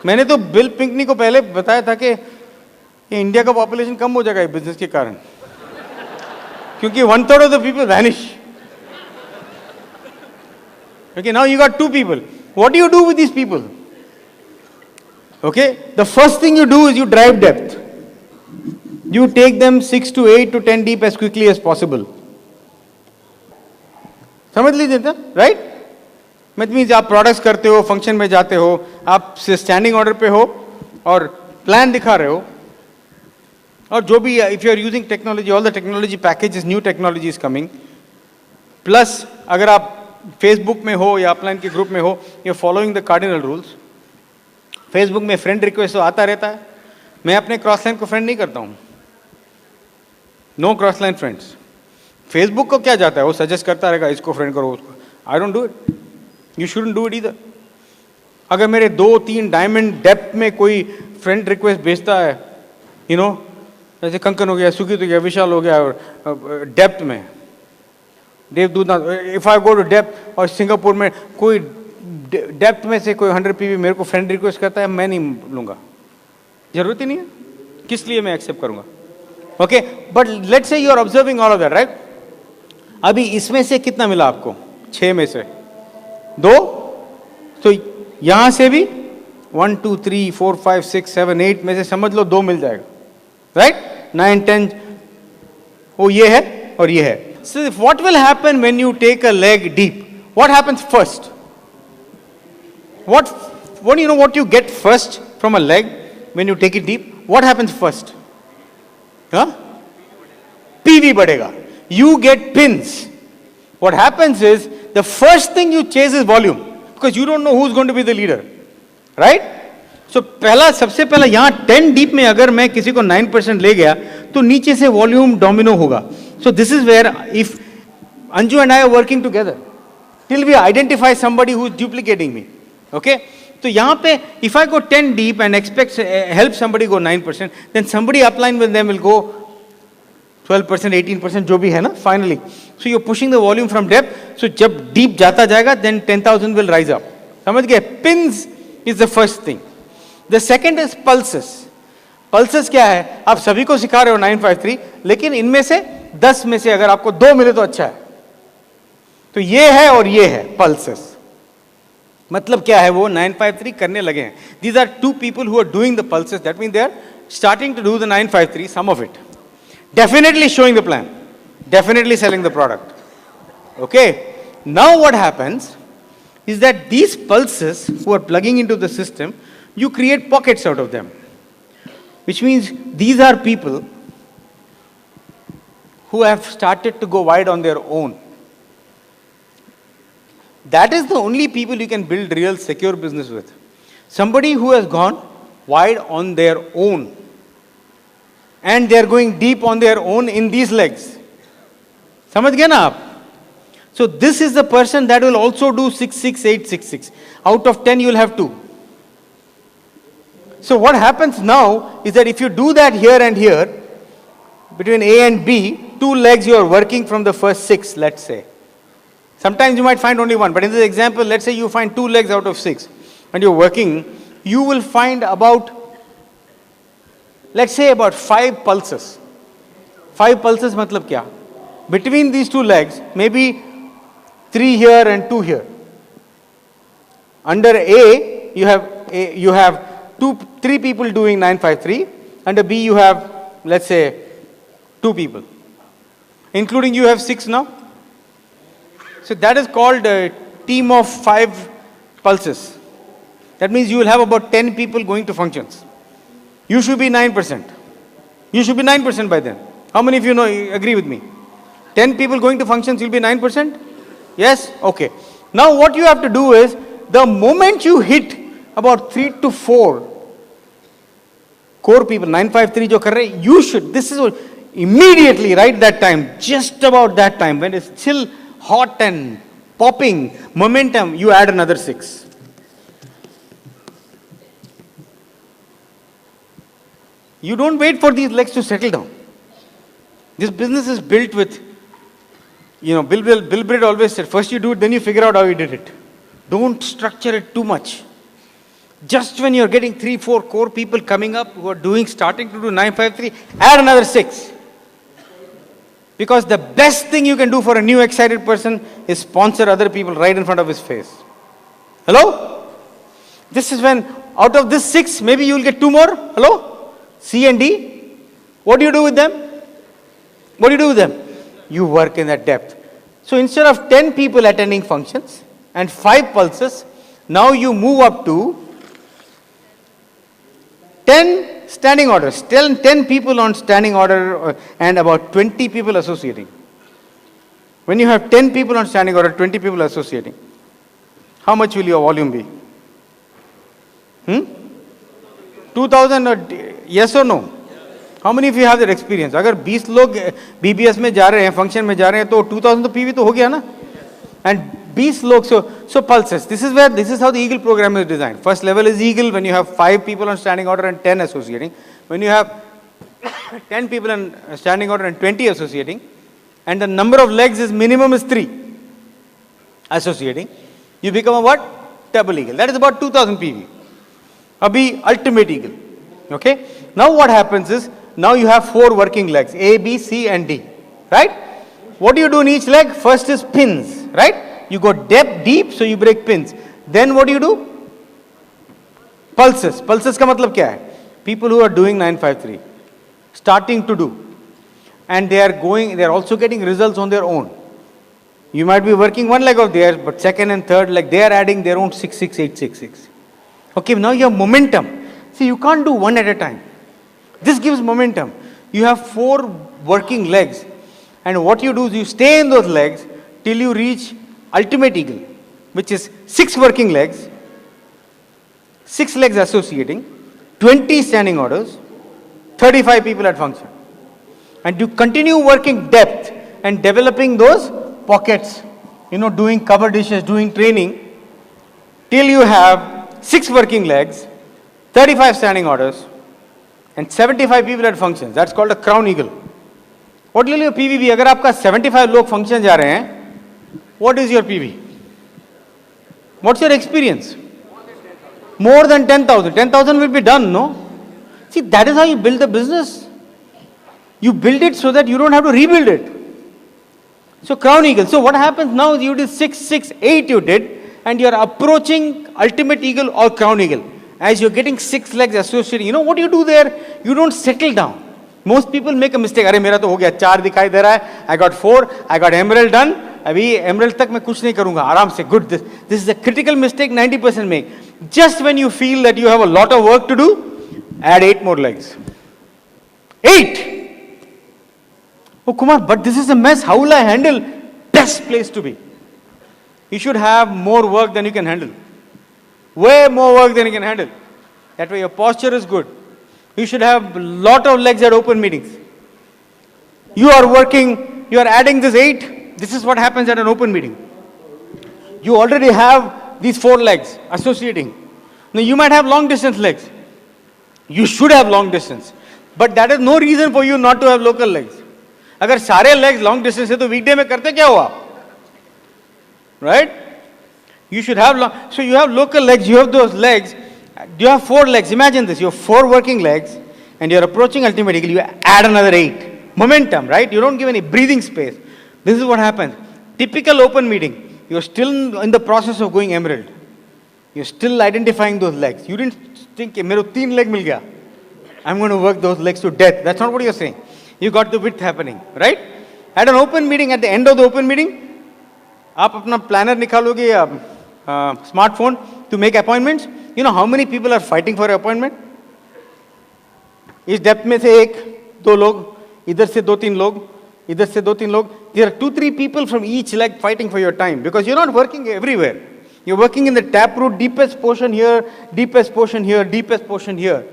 मैंने तो बिल पिंकनी को पहले बताया था कि ये इंडिया का पॉपुलेशन कम हो जाएगा बिजनेस के कारण, क्योंकि 1/3 of the people vanish. Okay, now you got 2 people. What do you do with these people? Okay, the first thing you do is you drive depth. You take them 6 to 8 to 10 deep as quickly as possible. समझ लीजिए था, right? Means आप products करते हो, function में जाते हो, आप स्टैंडिंग ऑर्डर पे हो और प्लान दिखा रहे हो, और जो भी, if you are using technology, all the technology packages, new technology is coming. Plus अगर आप फेसबुक में हो या अपलाइन के ग्रुप में हो, you following the cardinal rules. Facebook में फ्रेंड रिक्वेस्ट तो आता रहता है. मैं अपने क्रॉस लाइन को फ्रेंड नहीं करता हूँ. No cross line friends. Facebook को क्या जाता है, वो सजेस्ट करता रहेगा इसको फ्रेंड करो उसको. I don't do it. You shouldn't do it either. अगर मेरे 2-3 डायमंड डेप्थ में कोई फ्रेंड रिक्वेस्ट भेजता है, यू नो, जैसे कंकन हो गया, सुखित हो गया, विशाल हो गया, और डेप्थ में देवदूत, if I go to depth और सिंगापुर में कोई डेप्थ में से कोई 100 पीवी मेरे को फ्रेंड रिक्वेस्ट करता है, मैं नहीं लूंगा. जरूरत ही नहीं है. किस लिए मैं एक्सेप्ट करूंगा? Okay, but let's say you are observing all of that, right? अभी इसमें से कितना मिला आपको? 6 में से 2. तो यहां से भी 1 2 3 4 5 6 7 8 में से समझ लो 2 मिल जाएगा, राइट? 9 10 वो ये है और ये है. So what will happen when you take a leg deep? What happens first? What do you know what you get first from a leg when you take it deep? What happens first? Huh? PV बढ़ेगा. You get pins. What happens is the first thing you chase is volume because you don't know who's going to be the leader, right? So सबसे पहला यहाँ 10 deep में अगर मैं किसी को 9% ले गया तो नीचे से volume domino होगा. So this is where if Anju and I are working together till we identify somebody who is duplicating me, okay? तो यहाँ पे if I go 10 deep and expect help somebody go 9%, then somebody upline with them will go 12%, 18% जो भी है ना finally. So you're pushing the volume from depth. So जब deep जाता जाएगा then 10,000 will rise up. समझ गए? Pins is the first thing. The second is pulses. Pulses क्या है? आप सभी को सिखा रहे हो 953, लेकिन इनमें से 10 में से अगर आपको 2 मिले तो अच्छा है. तो ये है और ये है pulses. मतलब क्या है? वो 953 करने लगे हैं. These are 2 people who are doing the pulses. That means they are starting to do the 953, some of it. Definitely showing the plan. Definitely selling the product. Okay. Now what happens is that these pulses who are plugging into the system, you create pockets out of them. Which means these are people who have started to go wide on their own. That is the only people you can build real secure business with. Somebody who has gone wide on their own. And they are going deep on their own in these legs. समझ गए ना आप? So this is the person that will also do 6, 6, 8, 6, 6. Out of 10 you will have 2. So what happens now is that if you do that here and here, between A and B, 2 legs you are working from the first 6, let's say. Sometimes you might find only 1, but in this example, let's say you find 2 legs out of 6, and you're working, you will find about, let's say about 5 pulses. 5 pulses matlab kya? Between these 2 legs, maybe 3 here and 2 here. Under A, you have 3 people doing 953. Under B, you have, let's say, 2 people. Including you have 6 now. So that is called a team of 5 pulses. That means you will have about 10 people going to functions. You should be 9%. You should be 9% by then. How many of you know, agree with me? 10 people going to functions, you'll be 9%? Yes? Okay. Now what you have to do is, the moment you hit about 3 to 4 core people, 953 jo kar rahe, you should, this is what, immediately right that time, just about that time, when it's still hot and popping, momentum, you add another 6. You don't wait for these legs to settle down. This business is built with, you know, Bill Britt always said, first you do it, then you figure out how you did it. Don't structure it too much. Just when you're getting 3, 4 core people coming up who are starting to do 953, add another 6. Because the best thing you can do for a new excited person is sponsor other people right in front of his face. Hello? This is when, out of this 6, maybe you will get 2 more. Hello? C and D. What do you do with them? What do you do with them? You work in that depth. So instead of 10 people attending functions and 5 pulses, now you move up to 10 standing orders, 10 people on standing order and about 20 people associating. When you have 10 people on standing order, 20 people associating, how much will your volume be? 2000 or yes or no? How many of you have that experience? अगर 20 लोग BBS में जा रहे हैं, function में जा रहे हैं, तो 2000 तो PV तो हो गया ना? And 20 log, so pulses. This is how the Eagle program is designed. First level is Eagle when you have 5 people on standing order and 10 associating. When you have 10 people on standing order and 20 associating, and the number of legs is minimum is 3 associating, you become a what? Double Eagle. That is about 2000 PV. Abhi ultimate Eagle. Okay? Now what happens is, now you have 4 working legs, A, B, C and D. Right? What do you do in each leg? First is pins. Right? You go deep, so you break pins. Then what do? Pulses. Pulses ka matlab kya hai? People who are doing 953, starting to do, and they are also getting results on their own. You might be working one leg of theirs, but second and third leg, they are adding their own 6, 6, 8, 6, 6. Okay, now you have momentum. See, you can't do one at a time. This gives momentum. You have 4 working legs, and what you do is you stay in those legs till you reach ultimate Eagle, which is 6 working legs, 6 legs associating, 20 standing orders, 35 people at function. And you continue working depth and developing those pockets, doing cover dishes, doing training, till you have 6 working legs, 35 standing orders, and 75 people at functions. That's called a crown eagle. What will your PV be? अगर आपका 75 लोग function जा रहे हैं, what is your PV? What's your experience? More than 10,000. 10,000 will be done, no? See, that is how you build the business. You build it so that you don't have to rebuild it. So crown eagle. So what happens now is you did 6, 6, 8 you did, and you are approaching ultimate eagle or crown eagle. As you're getting 6 legs associated, you know what you do there? You don't settle down. Most people make a mistake. अरे मेरा तो हो गया 4 दिखाई दे रहा है. I got 4. I got emerald done. अभी emerald तक मैं कुछ नहीं करूँगा. आराम से. Good. This is a critical mistake 90% make. Just when you feel that you have a lot of work to do, add 8 more legs. 8. Oh Kumar, but this is a mess. How will I handle? Best place to be. You should have more work than you can handle. Way more work than you can handle. That way your posture is good. You should have a lot of legs at open meetings. You are working, you are adding this 8. This is what happens at an open meeting. You already have these 4 legs associating. Now you might have long distance legs. You should have long distance. But that is no reason for you not to have local legs. अगर सारे legs long distance है तो weekday में करते क्या हुआ? Right? You should have long, so you have local legs, you have those legs. You have 4 legs. Imagine this, you have 4 working legs and you're approaching ultimate eagle, you add another 8. Momentum, right? You don't give any breathing space. This is what happens. Typical open meeting, you're still in the process of going emerald. You're still identifying those legs. You didn't think, मेरे 3 leg मिल गया. I'm going to work those legs to death. That's not what you're saying. You got the width happening, right? At an open meeting, at the end of the open meeting, आप अपना planner निकालोगे या smartphone to make appointments. You know how many people are fighting for an appointment? इस depth में से 1, 2 लोग, इधर से 2-3 लोग, इधर से 2-3 लोग. There are 2-3 people from each leg fighting for your time because you're not working everywhere. You're working in the taproot, deepest portion here, deepest portion here, deepest portion here.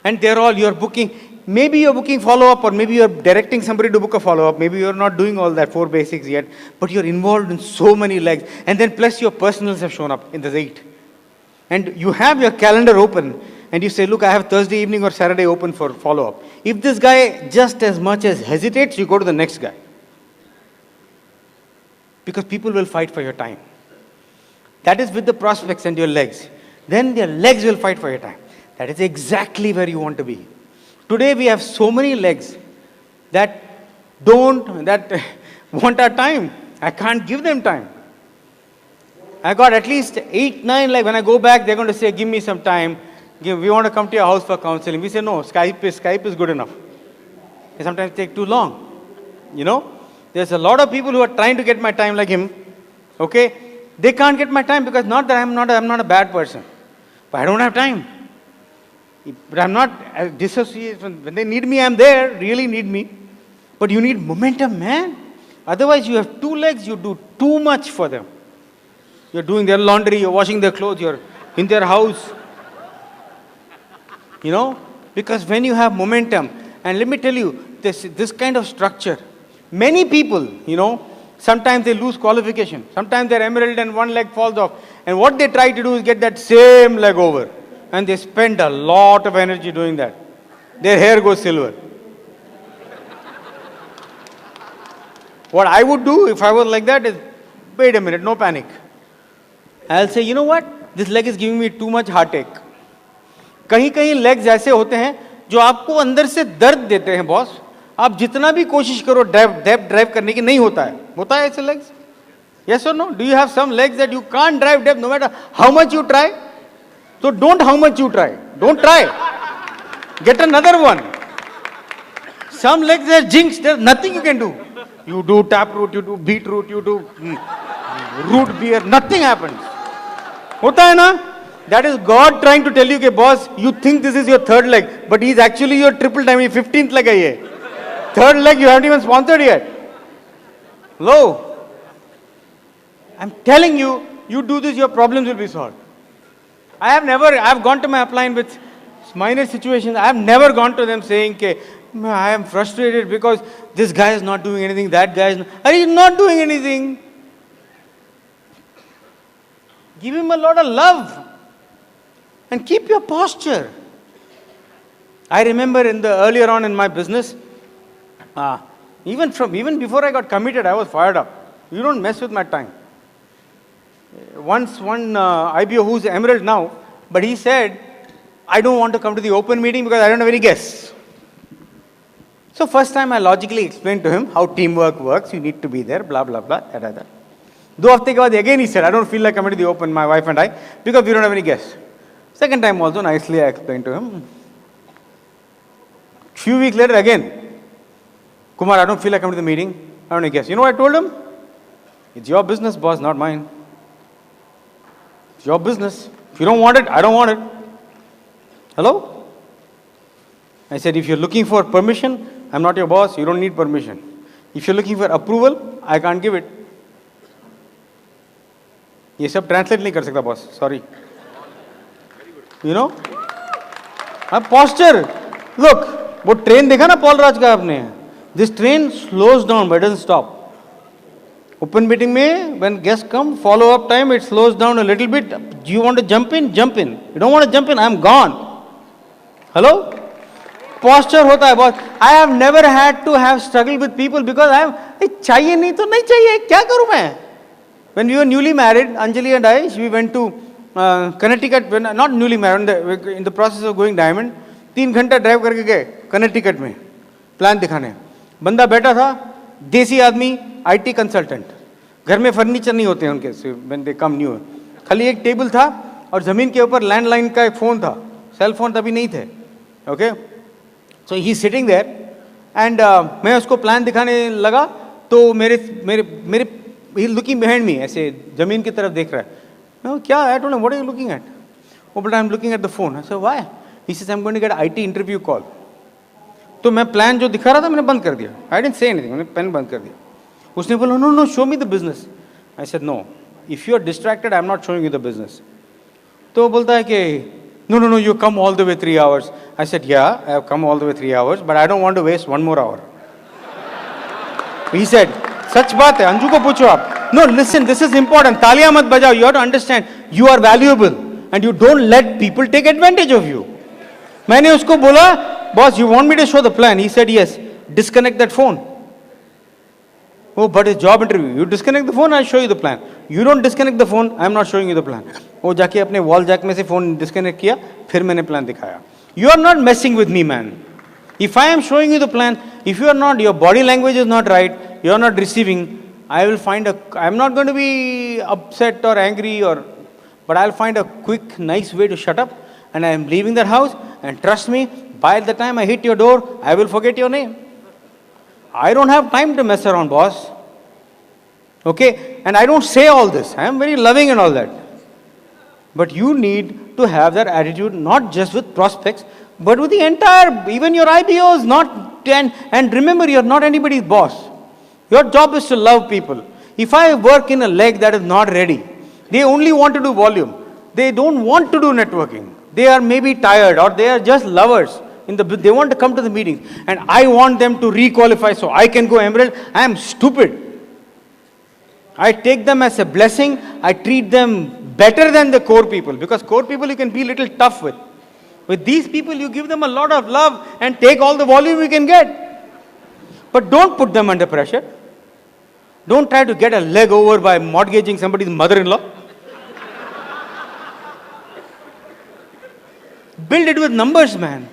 And they're all, you're booking. Maybe you're booking follow-up or maybe you're directing somebody to book a follow-up. Maybe you're not doing all that 4 basics yet, but you're involved in so many legs. And then plus your personals have shown up in the 8. And you have your calendar open and you say, look, I have Thursday evening or Saturday open for follow-up. If this guy just as much as hesitates, you go to the next guy. Because people will fight for your time. That is with the prospects and your legs. Then their legs will fight for your time. That is exactly where you want to be. Today we have so many legs that want our time. I can't give them time. I got at least 8, 9 legs. When I go back, they're going to say, give me some time. We want to come to your house for counseling. We say, no, Skype is good enough. They sometimes take too long. You know, there's a lot of people who are trying to get my time like him. Okay, they can't get my time because not that I'm not a bad person, but I don't have time. But I'm not dissociated. When they need me, I'm there. Really need me. But you need momentum, man. Otherwise, you have two legs, you do too much for them. You're doing their laundry, you're washing their clothes, you're in their house. You know, because when you have momentum, and let me tell you, this kind of structure, many people, you know, sometimes they lose qualification. Sometimes they're emerald and one leg falls off. And what they try to do is get that same leg over. And they spend a lot of energy doing that. Their hair goes silver. What I would do if I was like that is, wait a minute, no panic. I'll say, you know what? This leg is giving me too much heartache. कहीं कहीं legs ऐसे होते हैं जो आपको अंदर से दर्द देते हैं बॉस. आप जितना भी कोशिश करो ड्राइव करने की नहीं होता है ऐसे legs? Yes or no? Do you have some legs that you can't drive depth no matter how much you try? So don't how much you try. Don't try. Get another one. Some legs are jinxed. There's nothing you can do. You do taproot, you do beetroot, you do root beer. Nothing happens. होता है ना? That is God trying to tell you, okay, boss, you think this is your third leg, but he's actually your triple time. 15th leg है ये. Third leg you haven't even sponsored yet. Hello? I'm telling you, you do this, your problems will be solved. I've gone to my upline with minor situations. I've never gone to them saying, okay, I am frustrated because this guy is not doing anything, that guy is not. Are you not doing anything? Give him a lot of love and keep your posture. I remember earlier on in my business, even before I got committed, I was fired up. You don't mess with my time. Once one IBO who's emerald now, but he said, I don't want to come to the open meeting because I don't have any guests. So first time I logically explained to him how teamwork works. You need to be there, blah, blah, blah, da, da, da. 2 hafte ke baad again he said, I don't feel like coming to the open, my wife and I, because we don't have any guests. Second time also nicely I explained to him. Few weeks later again, Kumar, I don't feel like coming to the meeting. I don't have any guests. You know what I told him? It's your business, boss, not mine. It's your business. If you don't want it, I don't want it. Hello? I said, if you're looking for permission, I'm not your boss, you don't need permission. If you're looking for approval, I can't give it. ये सब translate नहीं कर सकता boss, sorry. You know? Posture. Look, वो train देखा ना Paul राज का आपने? This train slows down but doesn't stop. Open meeting में, when guests come, follow up time, it slows down a little bit. Do you want to jump in? Jump in. You don't want to jump in? I'm gone. Hello? Posture होता है बहुत. I have never had to have struggle with people because चाहिए नहीं तो नहीं चाहिए. क्या करूँ मैं? When we were newly married, Anjali and I, we went to Connecticut. Not newly married, in the process of going diamond. 3 घंटा drive करके गए Connecticut में प्लान दिखाने. बंदा बैठा था, देसी आदमी, IT कंसल्टेंट. घर में फर्नीचर नहीं होते हैं उनके, when they come new. खाली एक टेबल था और जमीन के ऊपर लैंडलाइन का एक फोन था. सेल फोन तभी नहीं थे. Okay? So he's sitting there and मैं उसको प्लान दिखाने लगा तो मेरे he's looking behind me ऐसे जमीन की तरफ देख रहा है. मैं क्या? I told him, what are you looking at? Oh, but I'm looking at the phone. I said, why? He says, I'm going to get an IT interview call. तो मैं प्लान जो दिखा रहा था मैंने बंद कर दिया. I didn't say anything. मैंने पेन बंद कर दिया. उसने बोला, no, show me the business. I said, no. If you are distracted, I'm not showing you the business. तो बोलता है कि no, you come all the way 3 hours. I said, yeah, I have come all the way 3 hours, but I don't want to waste 1 more hour. He said, सच बात है, अंजू को पूछो आप. No, listen, this is important. तालियां मत बजाओ. You have to understand, you are valuable and you don't let people take advantage of you. मैंने उसको बोला, boss, you want me to show the plan? He said, yes. Disconnect that phone. Oh, but it's job interview. You disconnect the phone, I'll show you the plan. You don't disconnect the phone, I'm not showing you the plan. वो जाके अपने wall jack में से phone disconnect किया, फिर मैंने plan दिखाया. You are not messing with me, man. If I am showing you the plan, if you are not, your body language is not right, you are not receiving, I'm not going to be upset or angry but I'll find a quick, nice way to shut up and I am leaving that house and trust me, by the time I hit your door, I will forget your name. I don't have time to mess around, boss. Okay? And I don't say all this. I am very loving and all that. But you need to have that attitude not just with prospects, but with the entire, even your IBOs, and remember, you're not anybody's boss. Your job is to love people. If I work in a leg that is not ready, they only want to do volume. They don't want to do networking. They are maybe tired or they are just lovers. They want to come to the meetings. And I want them to requalify so I can go Emerald. I am stupid. I take them as a blessing. I treat them better than the core people. Because core people you can be a little tough with. With these people you give them a lot of love and take all the volume you can get. But don't put them under pressure. Don't try to get a leg over by mortgaging somebody's mother-in-law. Build it with numbers, man.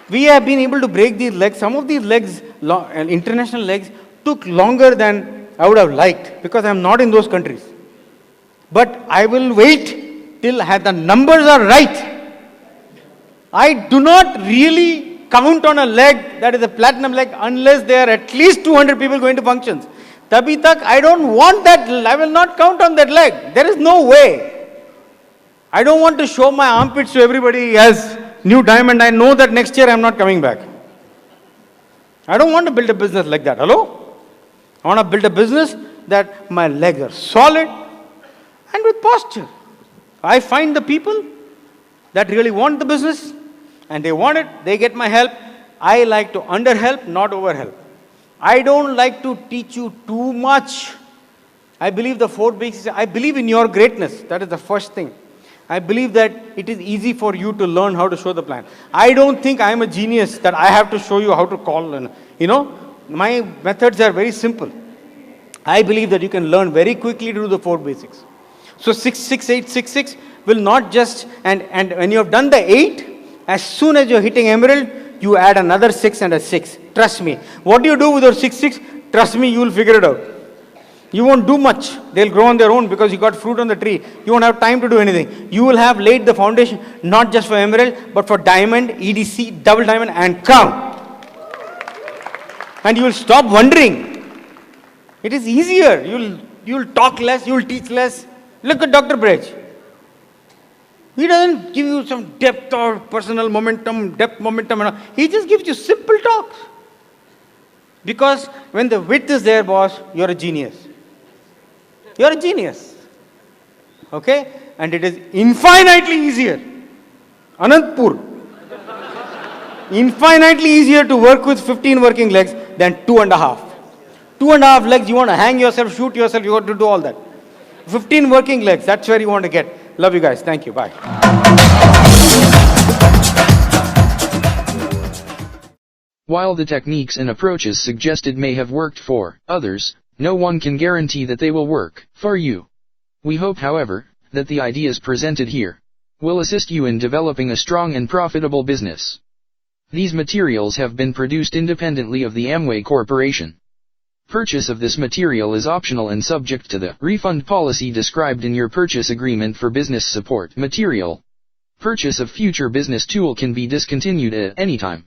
We have been able to break these legs. Some of these legs, international legs, took longer than I would have liked because I am not in those countries. But I will wait till the numbers are right. I do not really count on a leg that is a platinum leg unless there are at least 200 people going to functions. Tabhi tak, I don't want that. I will not count on that leg. There is no way. I don't want to show my armpits to everybody as new diamond. I know that next year I am not coming back. I don't want to build a business like that. Hello? I want to build a business that my legs are solid and with posture. I find the people that really want the business and they want it, they get my help. I like to underhelp, not overhelp. I don't like to teach you too much. I believe the 4 basics. I believe in your greatness. That is the first thing. I believe that it is easy for you to learn how to show the plan. I don't think I am a genius that I have to show you how to call. And, my methods are very simple. I believe that you can learn very quickly to do the 4 basics. So 6, 6, 8, 6, 6 will not just, and when you have done the 8, as soon as you're hitting Emerald, you add another 6 and a 6. Trust me. What do you do with your 6, 6? Trust me, you will figure it out. You won't do much. They'll grow on their own because you got fruit on the tree. You won't have time to do anything. You will have laid the foundation, not just for Emerald, but for Diamond, EDC, Double Diamond, and Crown. And you will stop wondering. It is easier. You'll talk less, you'll teach less. Look at Dr. Brej. He doesn't give you some depth or personal momentum, depth momentum. He just gives you simple talks. Because when the width is there, boss, you're a genius. You're a genius. Okay? And it is infinitely easier. Anantpur. Infinitely easier to work with 15 working legs than 2.5. 2.5 legs, you want to hang yourself, shoot yourself, you want to do all that. 15 working legs, that's where you want to get. Love you guys. Thank you. Bye.
While the techniques and approaches suggested may have worked for others, no one can guarantee that they will work for you. We hope, however, that the ideas presented here will assist you in developing a strong and profitable business. These materials have been produced independently of the Amway Corporation. Purchase of this material is optional and subject to the refund policy described in your purchase agreement for business support material. Purchase of future business tool can be discontinued at any time.